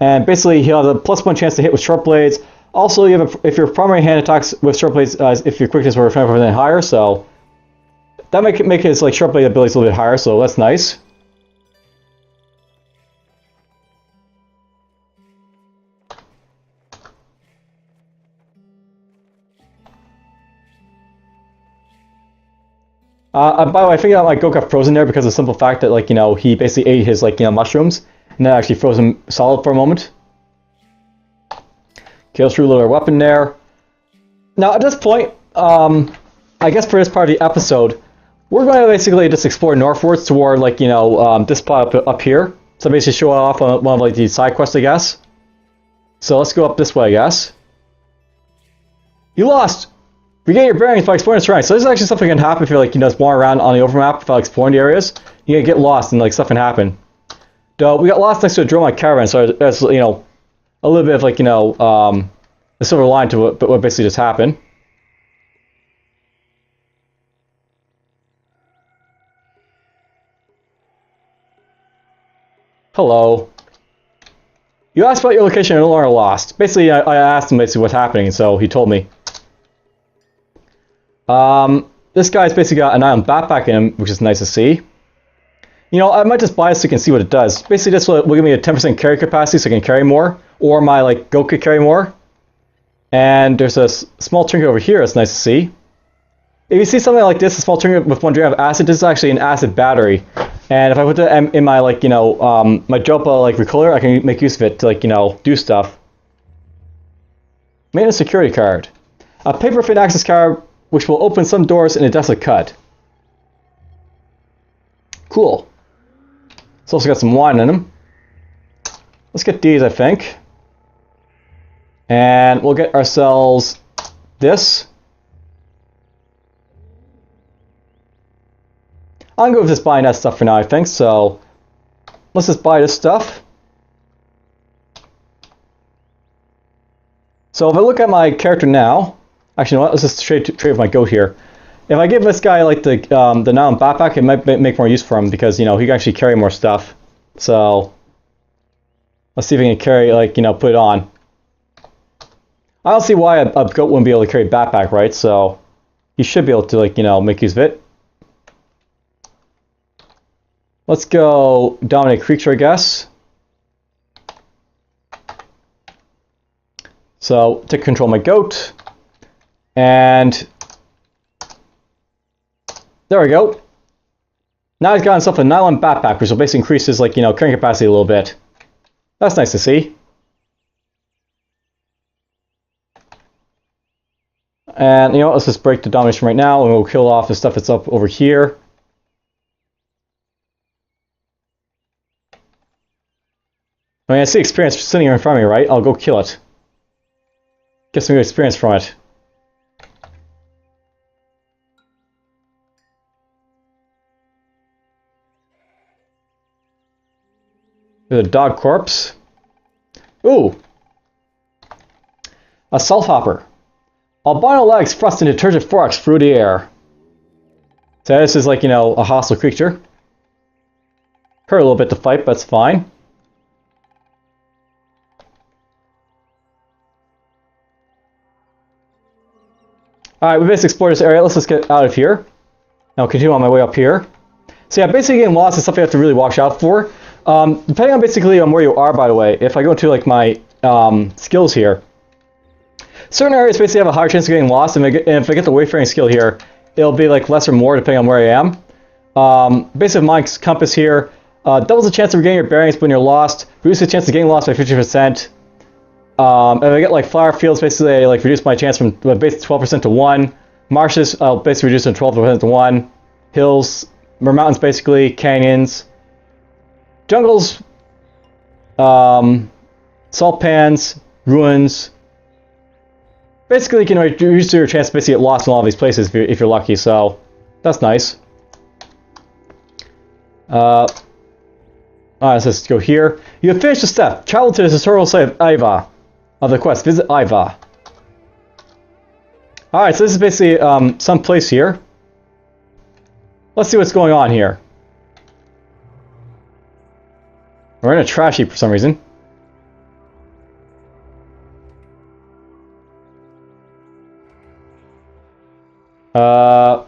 And basically he'll have a +1 chance to hit with short blades. Also, you have if your primary hand attacks with short blades, if your quickness were 5% higher, so that might make his like short blade abilities a little bit higher. So that's nice. By the way, I figured out my goat got frozen there because of the simple fact that, like, you know, he basically ate his, like, you know, mushrooms, and that actually froze him solid for a moment. Kills through a little weapon there. Now, at this point, I guess for this part of the episode, we're going to basically just explore northwards toward, like, you know, this spot up here. So basically show off on one of, like, the side quests, I guess. So let's go up this way, I guess. You lost! Regain your bearings by exploring the surroundings. So this is actually something that can happen if you're, like, you know, just walking around on the overmap without exploring the areas. You can get lost and, like, stuff can happen. Though, we got lost next to a drone caravan, so that's, you know, a little bit of, like, you know, a silver line to what basically just happened. Hello. You asked about your location and no longer lost. Basically, I asked him basically what's happening, and so he told me. This guy's basically got an iron backpack in him, which is nice to see. You know, I might just buy this so you can see what it does. Basically, this will give me a 10% carry capacity so I can carry more, or my, like, goat could carry more. And there's a small trinket over here that's nice to see. If you see something like this, a small trinket with 1 gram of acid, this is actually an acid battery. And if I put that in my, like, you know, my Joppa, like, recoiler, I can make use of it to, like, you know, do stuff. Maintenance security card. A paper thin access card which will open some doors in a desolate cut. Cool. It's also got some wine in them. Let's get these, I think. And we'll get ourselves this. I'm going to just buying that stuff for now, I think, so let's just buy this stuff. So if I look at my character now, actually, you know what? Let's just trade with my goat here. If I give this guy, like, the nylon backpack, it might make more use for him because, you know, he can actually carry more stuff. So let's see if he can carry, like, you know, put it on. I don't see why a goat wouldn't be able to carry a backpack, right? So he should be able to, like, you know, make use of it. Let's go dominate creature, I guess. So take control of my goat. And there we go. Now he's got himself a nylon backpack, which will basically increase his, like, you know, carrying capacity a little bit. That's nice to see. And, you know, let's just break the domination right now, and we'll kill off the stuff that's up over here. I mean, I see experience sitting here in front of me, right? I'll go kill it. Get some good experience from it. There's a dog corpse. Ooh! A salt hopper. Albino legs thrust into turgid forks through the air. So this is, like, you know, a hostile creature. Hurt a little bit to fight, but it's fine. Alright, we basically explored this area. Let's just get out of here. Now I'll continue on my way up here. So yeah, basically getting lost is something you have to really watch out for. Depending on basically on where you are, by the way, if I go to, like, my skills here, certain areas basically have a higher chance of getting lost, and if I get the wayfaring skill here, it'll be, like, less or more depending on where I am. Basically, my compass here doubles the chance of regaining your bearings when you're lost, reduces the chance of getting lost by 50%. If I get, like, flower fields, basically I, like, reduce my chance from basically 12% to 1. Marshes, I'll basically reduce from 12% to 1. Hills, or mountains, basically, canyons. Jungles, salt pans, ruins. Basically, you can reduce your chance to basically get lost in all of these places if you're lucky, so that's nice. Alright, let's just go here. You have finished the step. Travel to the historical site of Iva. Of the quest, visit Iva. Alright, so this is basically some place here. Let's see what's going on here. We're in a trash heap for some reason. Alright,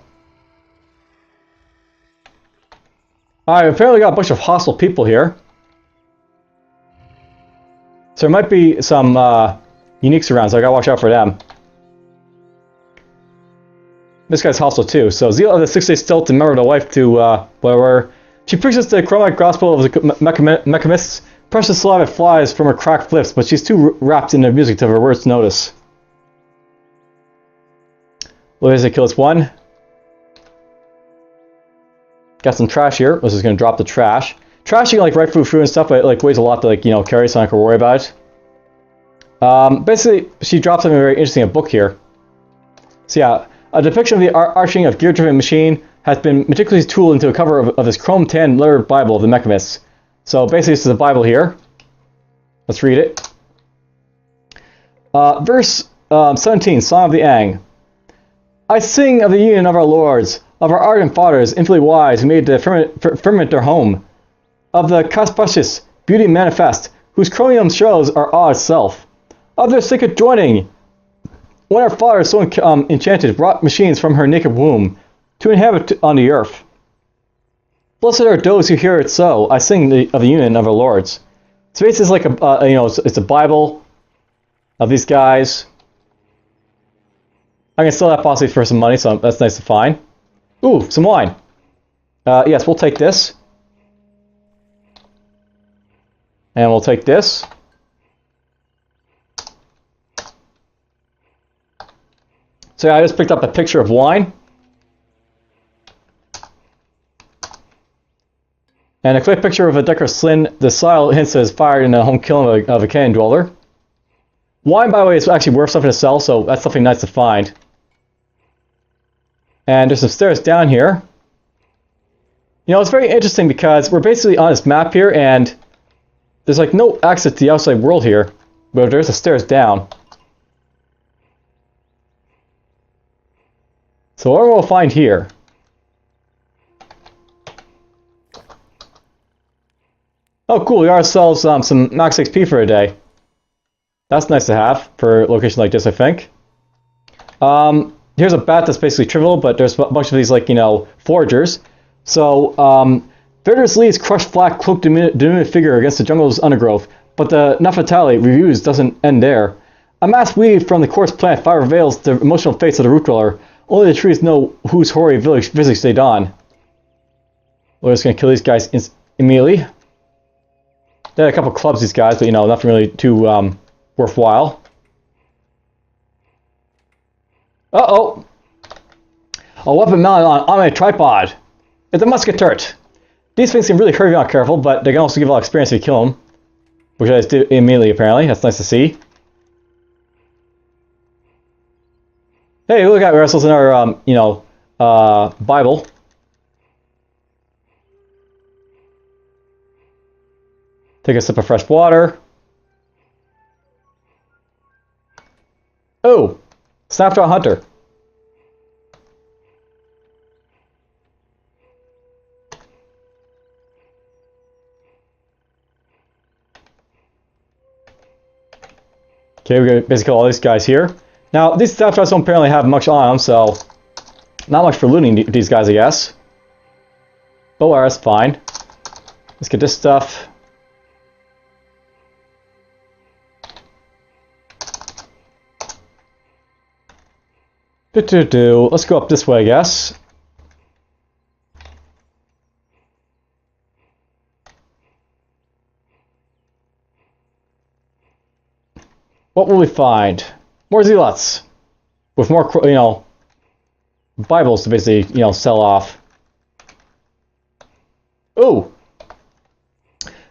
apparently got a bunch of hostile people here. So there might be some uniques around, so I gotta watch out for them. this guy's hostile too. So Zeal of the 6 Days Stilt and member of the wife to where she preaches the chromatic gospel of the mechanists. Precious saliva flies from her cracked lips, but she's too wrapped in the music to have her words notice. Well, here's a kill this one. Got some trash here. This is going to drop the trash. Trash you can like write food and stuff, but it like weighs a lot to like, you know, carry, so I don't have to worry about it. Basically, she dropped something very interesting in a book here. So yeah, a depiction of the arching of gear-driven machine has been meticulously tooled into a cover of this chrome tan lettered Bible of the Mechanists. So basically, this is a Bible here. Let's read it. Verse 17, Song of the Ang. I sing of the union of our lords, of our ardent fathers, infinitely wise, who made the firmament their home, of the Caspasius, beauty manifest, whose chromium shows are awe itself, of their sacred joining, when our fathers so enchanted brought machines from her naked womb to inhabit on the earth. Blessed are those who hear it so. I sing of the union of our lords. So it's like a you know, it's a Bible of these guys. I can sell that possibly for some money, so that's nice to find. Ooh, some wine. Yes, we'll take this. And we'll take this. So yeah, I just picked up a picture of wine. And a quick picture of a Decker Slin. The style hints as fired in a home killing of a canyon dweller. Wine, by the way, is actually worth something to sell, so that's something nice to find. And there's some stairs down here. You know, it's very interesting because we're basically on this map here, and there's like no access to the outside world here, but there's the stairs down. So what we'll find here. Oh cool, we got ourselves some max XP for a day. That's nice to have for a location like this, I think. Here's a bat that's basically trivial, but there's a bunch of these, like, you know, foragers. So, Verdur's leads crush flat, cloaked, diminutive figure against the jungle's undergrowth, but the Nefertali reviews doesn't end there. A mass weave from the coarse plant fire reveals the emotional fates of the root dweller. Only the trees know whose hoary visage they don. We're just gonna kill these guys immediately. They had a couple clubs, these guys, but, you know, nothing really too worthwhile. Uh-oh! A weapon mounted on a tripod. It's a musketeer. These things can really hurt if you're not careful, but they can also give a lot of experience if you kill them. Which I just did immediately, apparently. That's nice to see. Hey, look at ourselves in our, you know, Bible. Take a sip of fresh water. Oh! Snapshot Hunter. Okay, we're going to basically kill all these guys here. Now, these snapshots don't apparently have much on them, so not much for looting these guys, I guess. But well, that's fine. Let's get this stuff. Let's go up this way, I guess. What will we find? More zealots with more, you know, Bibles to basically, you know, sell off. Ooh.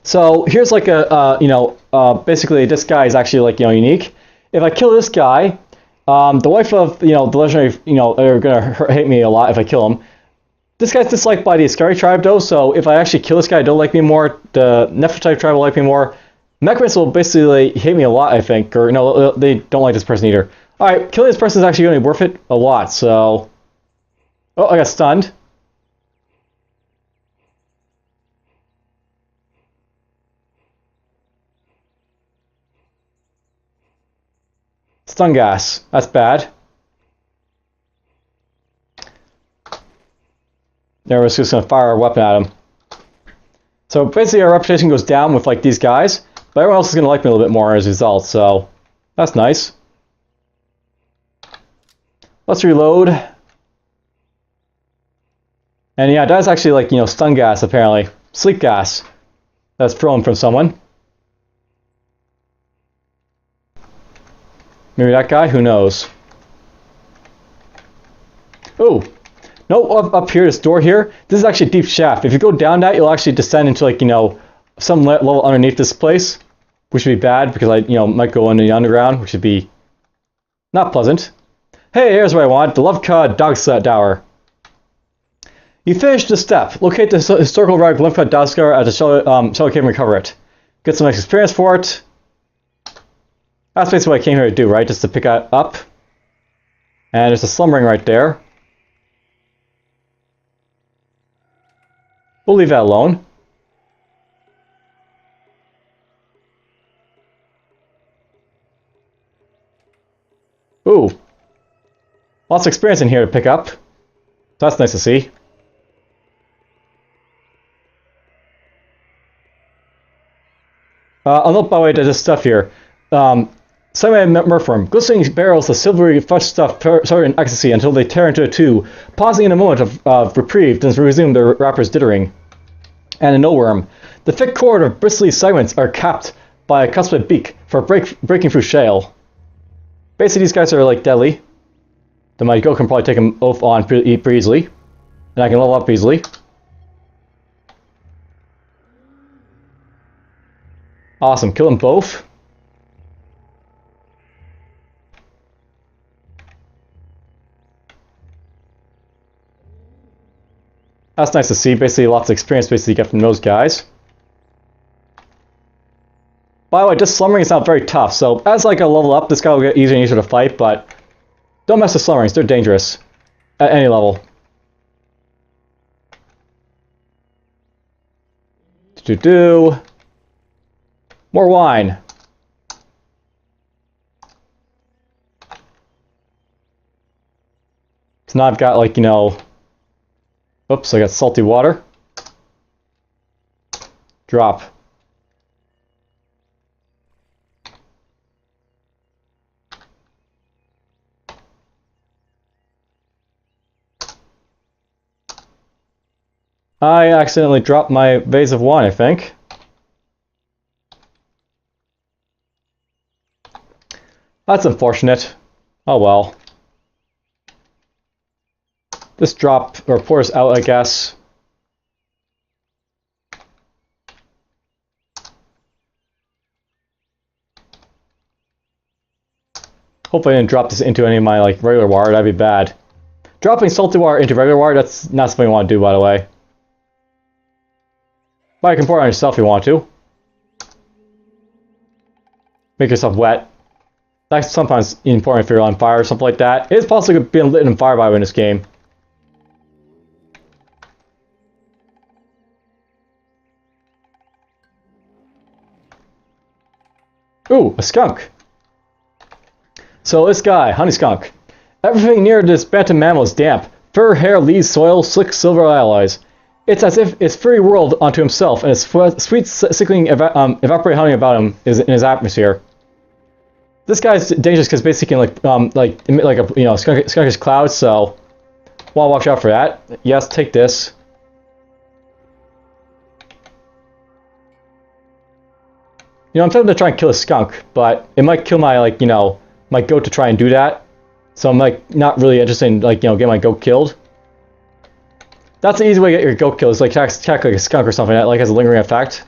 So here's like a, you know, basically this guy is actually, like, you know, unique. If I kill this guy, the wife of, you know, the legendary, you know, are gonna hate me a lot if I kill him. This guy's disliked by the Iskari tribe, though, so if I actually kill this guy, they'll like me more. The Nefertiti tribe will like me more. Mechanists will basically hate me a lot, I think, or no, they don't like this person either. Alright, killing this person is actually going to be worth it a lot, so... Oh, I got stunned. Stun gas. That's bad. There, we're just going to fire our weapon at him. So basically our reputation goes down with, like, these guys, but everyone else is going to like me a little bit more as a result, so that's nice. Let's reload. And yeah, that's actually like, you know, stun gas apparently. Sleep gas. That's thrown from someone. Maybe that guy? Who knows? Oh! No, up here, this door here. This is actually a deep shaft. If you go down that, you'll actually descend into, like, you know, some level underneath this place. Which would be bad, because I, you know, might go into the underground, which would be not pleasant. Hey, here's what I want. The Lovecod Dog Tower. You finish the step. Locate the historical relic Lovecod Dog Tower at the shelter cave and recover it. Get some nice experience for it. That's basically what I came here to do, right? Just to pick it up. And there's a slumbering right there. We'll leave that alone. Ooh. Lots of experience in here to pick up. So that's nice to see. I'll note by the way that this stuff here. Semi-merform. Glistening barrels of silvery fudge stuff started in ecstasy until they tear into two, pausing in a moment of reprieve, then resume their wrappers dithering. And a no-worm. The thick cord of bristly segments are capped by a cusped beak for breaking through shale. Basically, these guys are like deadly. Then my go can probably take them both on pretty easily. And I can level up easily. Awesome, kill them both. That's nice to see. Basically, lots of experience basically you get from those guys. By the way, just slumbering is not very tough, so as like I level up, this guy will get easier and easier to fight, but don't mess with slumberings, they're dangerous. At any level. More wine. So now I've got like, you know... Oops, I got salty water. Drop. I accidentally dropped my vase of wine, I think. That's unfortunate. Oh well. This drop, or pours out, I guess. Hopefully I didn't drop this into any of my like regular water, that'd be bad. Dropping salty water into regular water, that's not something you want to do, by the way. But you can pour it on yourself if you want to. Make yourself wet. That's sometimes important if you're on fire or something like that. It is possible being lit on fire by the way in this game. Ooh, a skunk. So this guy, honey skunk. Everything near this bantam mammal is damp. Fur, hair, leaves, soil, slick silver alloys. It's as if its furry world onto himself, and his sweet, sickling evaporate honey about him is in his atmosphere. This guy's dangerous because basically he can emit like a skunkish cloud. So, want to watch out for that. Yes, take this. You know, I'm tempted to try and kill a skunk, but it might kill my my goat to try and do that. So I'm like not really interested in getting my goat killed. That's the easy way to get your goat killed. Is like attack like a skunk or something that like has a lingering effect.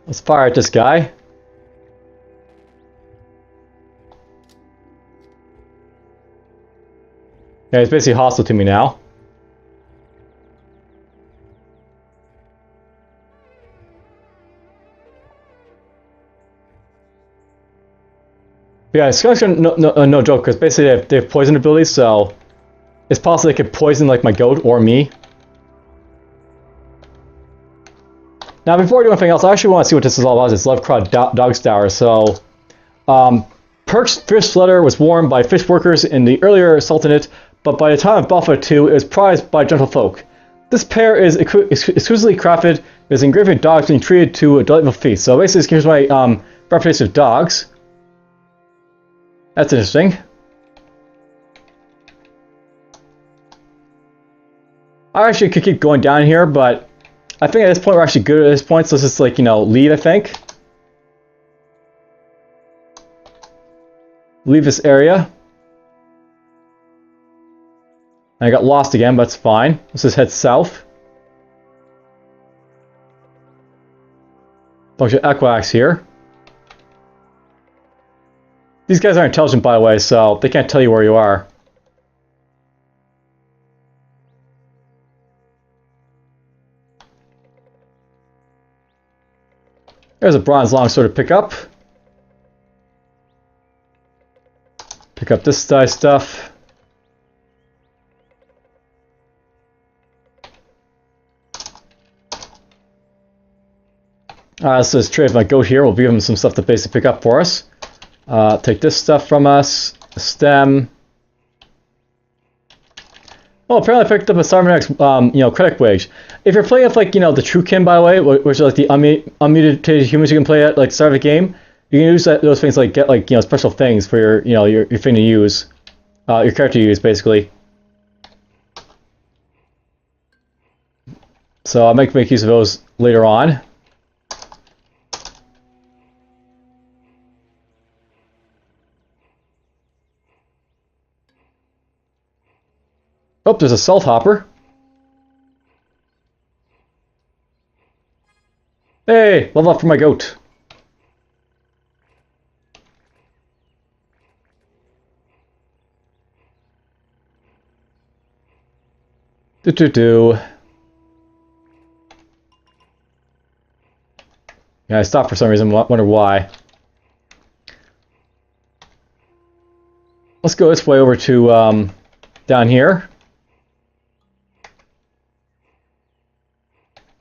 Let's fire at this guy. Yeah, he's basically hostile to me now. Yeah, skunks are no joke, because basically they have poison abilities, so it's possible they could poison like my goat or me. Now, before I do anything else, I actually want to see what this is all about. This Lovecod Dog Tower. So, Perk's fish letter was worn by fish workers in the earlier Sultanate, but by the time of Buffalo II, it was prized by gentlefolk. This pair is exclusively crafted. It is engraved with dogs being treated to a delightful feast. So basically, here's my reputation of dogs. That's interesting. I actually could keep going down here, but I think at this point we're actually good at this point, so let's just, like, you know, leave, I think. Leave this area. I got lost again, but it's fine. Let's just head south. Bunch of Equax here. These guys aren't intelligent, by the way, so they can't tell you where you are. There's a bronze longsword to pick up. Pick up this stuff. Let's just trade with my goat here. We'll give him some stuff to basically pick up for us. Take this stuff from us. A stem. Oh, apparently I picked up a Cybernetic's, you know, credit wage. If you're playing with, like, you know, the True Kin, by the way, which are like the unmutated humans you can play at, like, start of the game, you can use those things, like, get, like, you know, special things for your, you know, your thing to use, your character to use, basically. So I might make use of those later on. Oh, there's a salt hopper. Hey, level up for my goat. Yeah, I stopped for some reason. Wonder why. Let's go this way over to down here.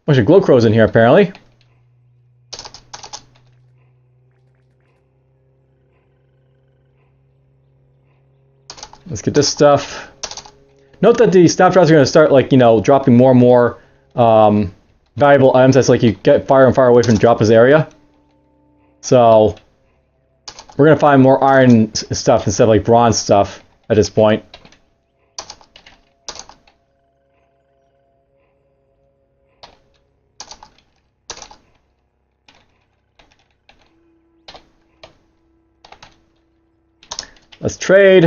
Bunch of glow crows in here, apparently. Let's get this stuff. Note that the snapshots are going to start, like, you know, dropping more and more valuable items as, like, you get far and far away from Joppa's area. So we're going to find more iron stuff instead of, like, bronze stuff at this point. Let's trade.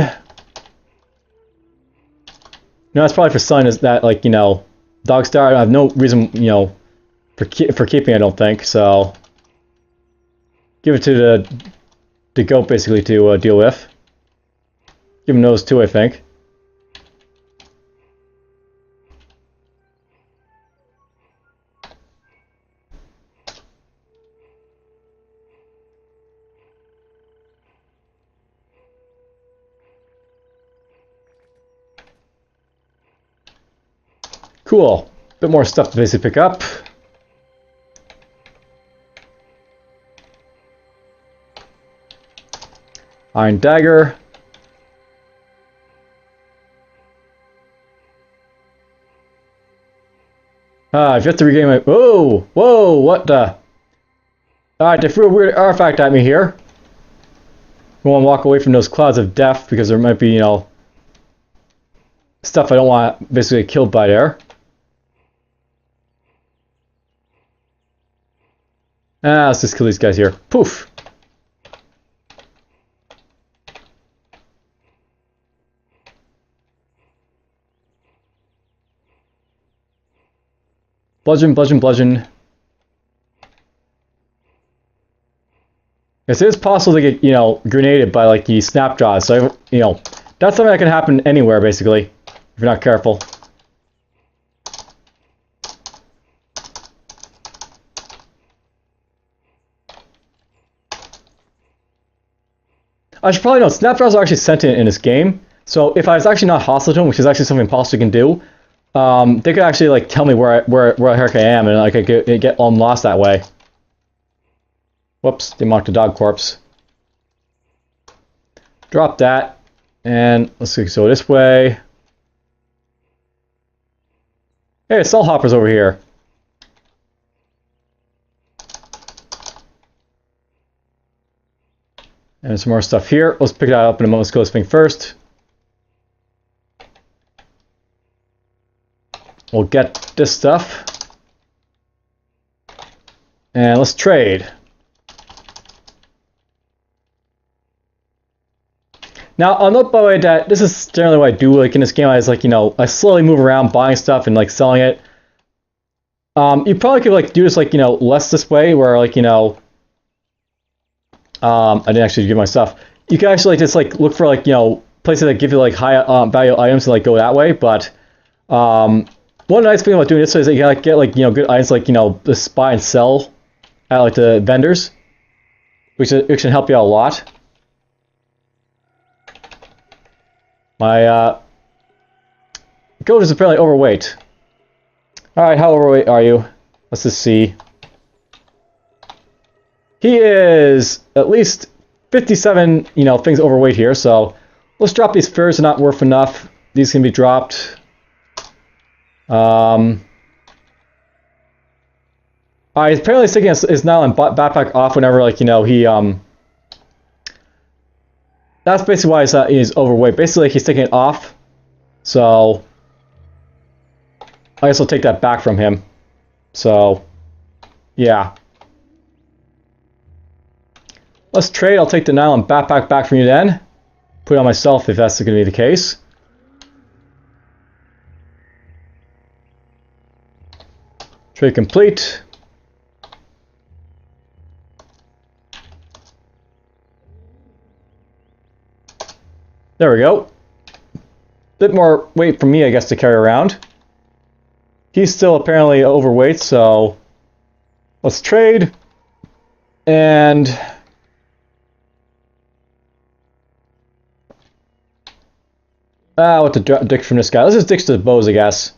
No, that's probably for selling is that, like, you know, dog star. I have no reason, you know, for keeping. I don't think so. Give it to the goat basically to deal with. Give him those too, I think. Cool. Bit more stuff to basically pick up. Iron dagger. I've yet to regain my... Whoa! Whoa! What the... Alright, they threw a weird artifact at me here. I want to walk away from those clouds of death because there might be, you know, stuff I don't want basically killed by there. Let's just kill these guys here. Poof! Bludgeon, bludgeon, bludgeon. Yes, it is possible to get, you know, grenaded by, like, the snapjaws. So, you know, that's something that can happen anywhere, basically, if you're not careful. I should probably know, snapjaws are actually sentient in this game. So if I was actually not hostile to them, which is actually something imposter can do, they could actually, like, tell me where the heck I am, and, like, I get lost that way. Whoops, they marked a dog corpse. Drop that, and let's see, so this way. Hey, Soul Hopper's over here. And some more stuff here. Let's pick that up in a moment. Let's go thing first. We'll get this stuff. And let's trade. Now, I'll note, by the way, that this is generally what I do, like, in this game. I just, like, you know, I slowly move around buying stuff and, like, selling it. You probably could, like, do this, like, you know, less this way, where, like, you know, I didn't actually give my stuff. You can actually, like, just, like, look for, like, you know, places that give you, like, high value items and, like, go that way. But one nice thing about doing this is that you can, like, get, like, you know, good items, like, you know, just buy and sell at, like, the vendors, which can help you out a lot. My goat is apparently overweight. Alright, how overweight are you? Let's just see. He is at least 57, you know, things overweight here, so let's drop these furs. They're not worth enough. These can be dropped. Alright, apparently he's taking his nylon backpack off whenever, like, you know, he, that's basically why he's overweight. Basically, he's taking it off. So, I guess I'll take that back from him. So, yeah. Let's trade. I'll take the nylon backpack back from you then. Put it on myself if that's going to be the case. Trade complete. There we go. Bit more weight for me, I guess, to carry around. He's still apparently overweight, so let's trade. And what to ditch from this guy? Let's just ditch the bows, I guess.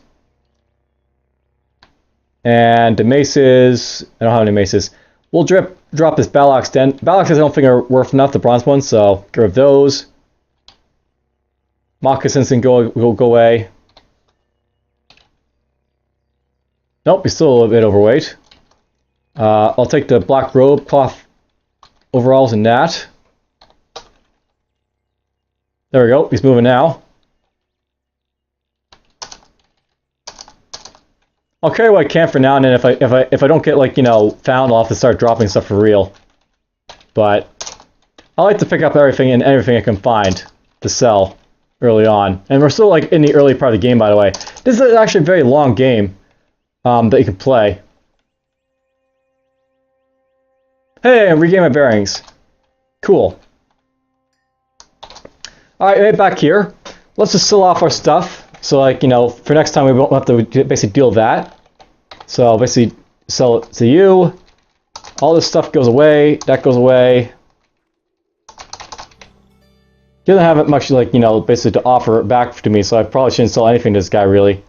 And the maces, I don't have any maces. We'll drop this battle axe then. Battle axes I don't think are worth enough, the bronze ones, so get rid of those. Moccasins can go away. Nope, he's still a little bit overweight. I'll take the black robe, cloth overalls, and that. There we go. He's moving now. I'll carry what I can for now, and then if I don't get, like, you know, found, I'll have to start dropping stuff for real. But I like to pick up everything and everything I can find to sell early on. And we're still, like, in the early part of the game, by the way. This is actually a very long game that you can play. Hey, I regained my bearings. Cool. Alright, right back here. Let's just sell off our stuff. So, like, you know, for next time we won't have to basically deal with that. So, I'll basically sell it to you. All this stuff goes away. That goes away. He doesn't have much, like, you know, basically to offer back to me, so I probably shouldn't sell anything to this guy, really.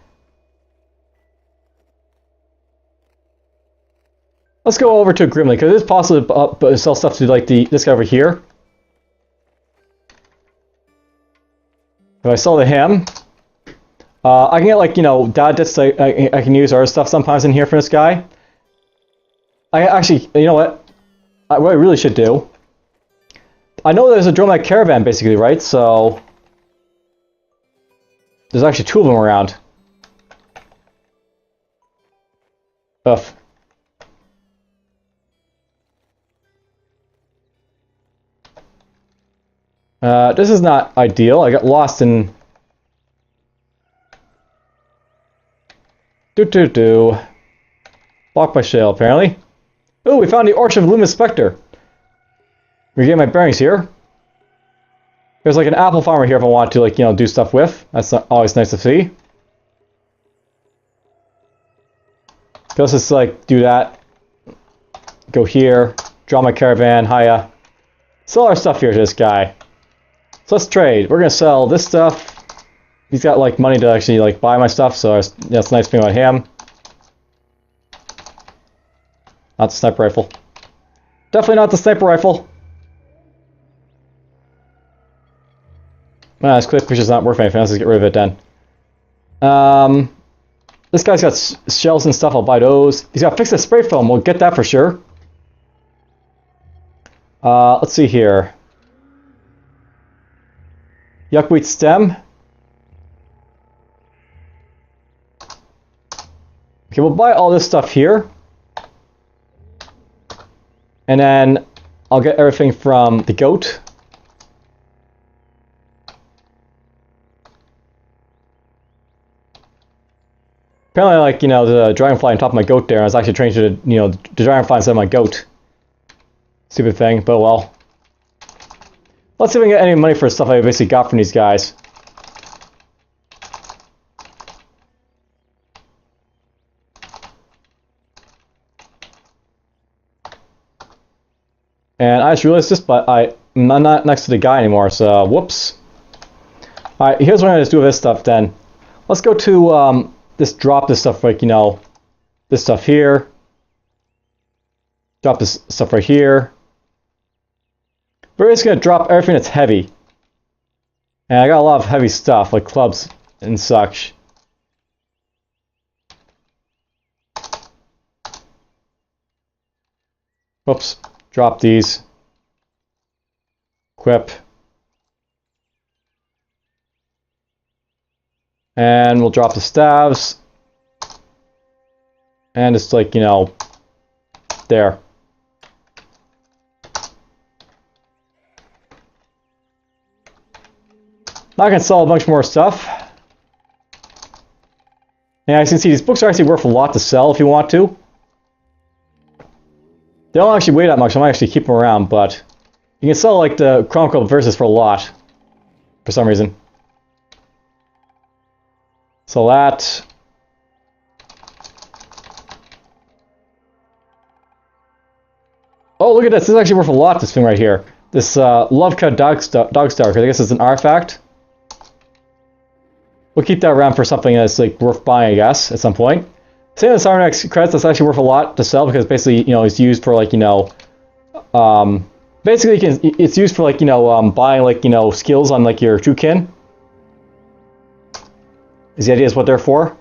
Let's go over to Grimly, because it is possible to sell stuff to, like, this guy over here. If I sell to him, I can get, like, you know, data discs I can use other stuff sometimes in here for this guy. I actually, you know what I really should do? I know there's a drone-like caravan, basically, right? So there's actually two of them around. Ugh. This is not ideal. I got lost in... Blocked by shale, apparently. Ooh, we found the Orchard of Luminous Spectre. Regain my bearings here. There's, like, an apple farmer here if I want to, like, you know, do stuff with. That's always nice to see. Let's just, like, do that. Go here. Draw my caravan. Hiya. Sell our stuff here to this guy. So let's trade. We're gonna sell this stuff. He's got, like, money to actually, like, buy my stuff, so that's a nice thing about him. Not the sniper rifle. Definitely not the sniper rifle. This clip push is not worth anything. Let's just get rid of it then. This guy's got shells and stuff. I'll buy those. He's got fixed spray foam. We'll get that for sure. Let's see here. Yuckweed stem. Okay, we'll buy all this stuff here. And then I'll get everything from the goat. Apparently, like, you know, the dragonfly on top of my goat there, I was actually trained to, you know, the dragonfly instead of my goat. Stupid thing, but well. Let's see if we can get any money for stuff I basically got from these guys. And I just realized this, but I'm not next to the guy anymore, so whoops. Alright, here's what I'm going to do with this stuff then. Let's go to, drop this stuff, like, you know, this stuff here. Drop this stuff right here. We're just going to drop everything that's heavy. And I got a lot of heavy stuff, like clubs and such. Oops. Drop these. Equip. And we'll drop the staves. And it's like, you know, there. Now I can sell a bunch more stuff. And as you can see, these books are actually worth a lot to sell if you want to. They don't actually weigh that much, so I might actually keep them around, but you can sell like the Chronicle verses for a lot, for some reason. So that. Oh, look at this! This is actually worth a lot, this thing right here. This Lovecut dog star, because I guess it's an artifact. We'll keep that around for something that's like worth buying, I guess, at some point. Same with Sarnax credits, that's actually worth a lot to sell because basically, you know, it's used for like, you know, basically it's used for like, you know, buying like, you know, skills on like your true kin. Is the idea is what they're for.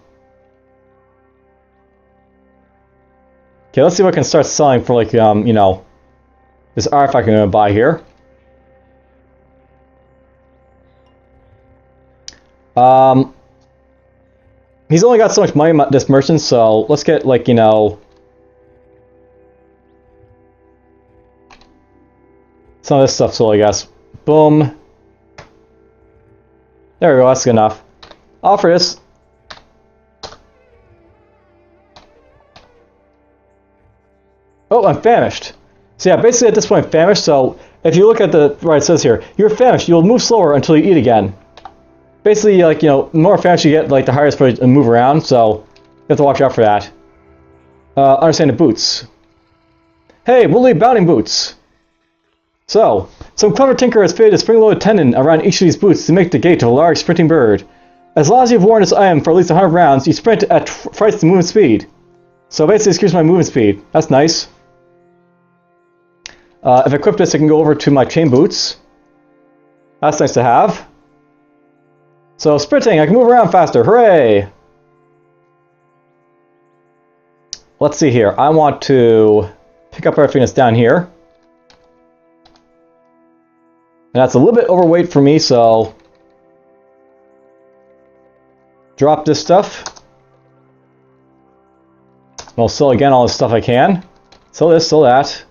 Okay, let's see what I can start selling for like, you know, this artifact I'm going to buy here. He's only got so much money, this merchant, so let's get, like, you know, some of this stuff sold, I guess. Boom. There we go, that's good enough. Offer this. Oh, I'm famished. So yeah, basically at this point I'm famished, so if you look at the, right, it says here, you're famished, you'll move slower until you eat again. Basically, like, you know, the more fast you get, like, the higher it's going to move around, so you have to watch out for that. Understand the boots. Hey, woolly bounding boots! So, some clever tinker has fitted a spring-loaded tendon around each of these boots to make the gait of a large sprinting bird. As long as you've worn this item for at least 100 rounds, you sprint at twice the movement speed. So basically, excuse my movement speed. That's nice. If I equip this, I can go over to my chain boots. That's nice to have. So sprinting, I can move around faster. Hooray! Let's see here. I want to pick up everything that's down here. And that's a little bit overweight for me, so drop this stuff. I'll sell again all this stuff I can. Sell this, sell that.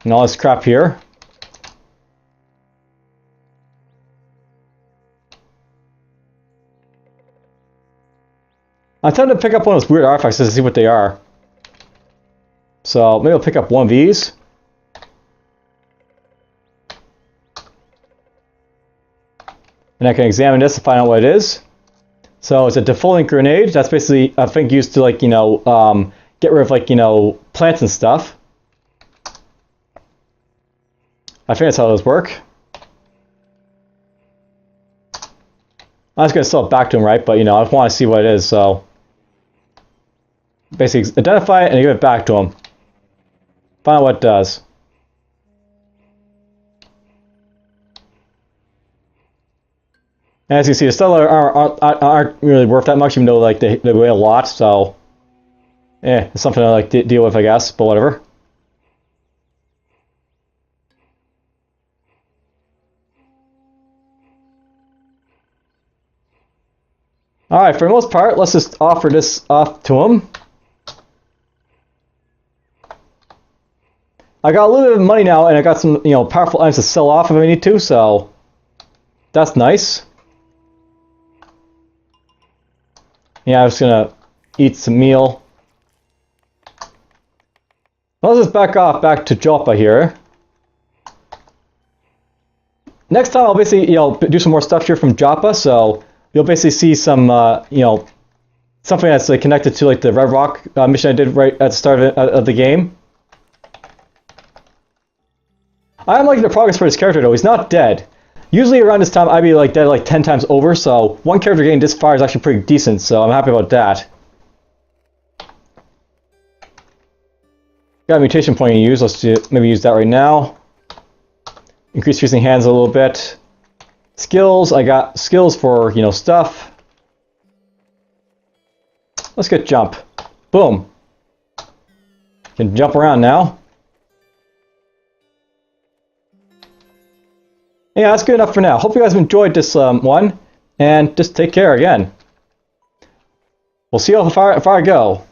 And all this crap here. I'm tempted to pick up one of those weird artifacts just to see what they are. So maybe I'll pick up one of these. And I can examine this to find out what it is. So it's a defoliant grenade. That's basically, I think, used to, like, you know, get rid of, like, you know, plants and stuff. I think that's how those work. I was going to sell it back to him, right? But, you know, I want to see what it is, so basically identify it and give it back to him. Find out what it does. And as you can see, the stellar aren't really worth that much, even though like they weigh a lot. So, it's something I like to deal with, I guess. But whatever. Alright, for the most part, let's just offer this off to him. I got a little bit of money now, and I got some, powerful items to sell off if I need to, so that's nice. Yeah, I'm just gonna eat some meal. Let's just back to Joppa here. Next time I'll basically, do some more stuff here from Joppa, so you'll basically see some, something that's like connected to like the Red Rock mission I did right at the start of the game. I'm liking the progress for this character though. He's not dead. Usually around this time I'd be like dead like 10 times over, so one character getting this far is actually pretty decent, so I'm happy about that. Got a mutation point to use. Let's maybe use that right now. Increase fusing hands a little bit. Skills, I got skills for, stuff. Let's get jump. Boom. Can jump around now. Yeah, that's good enough for now. Hope you guys enjoyed this one, and just take care again. We'll see how far I go.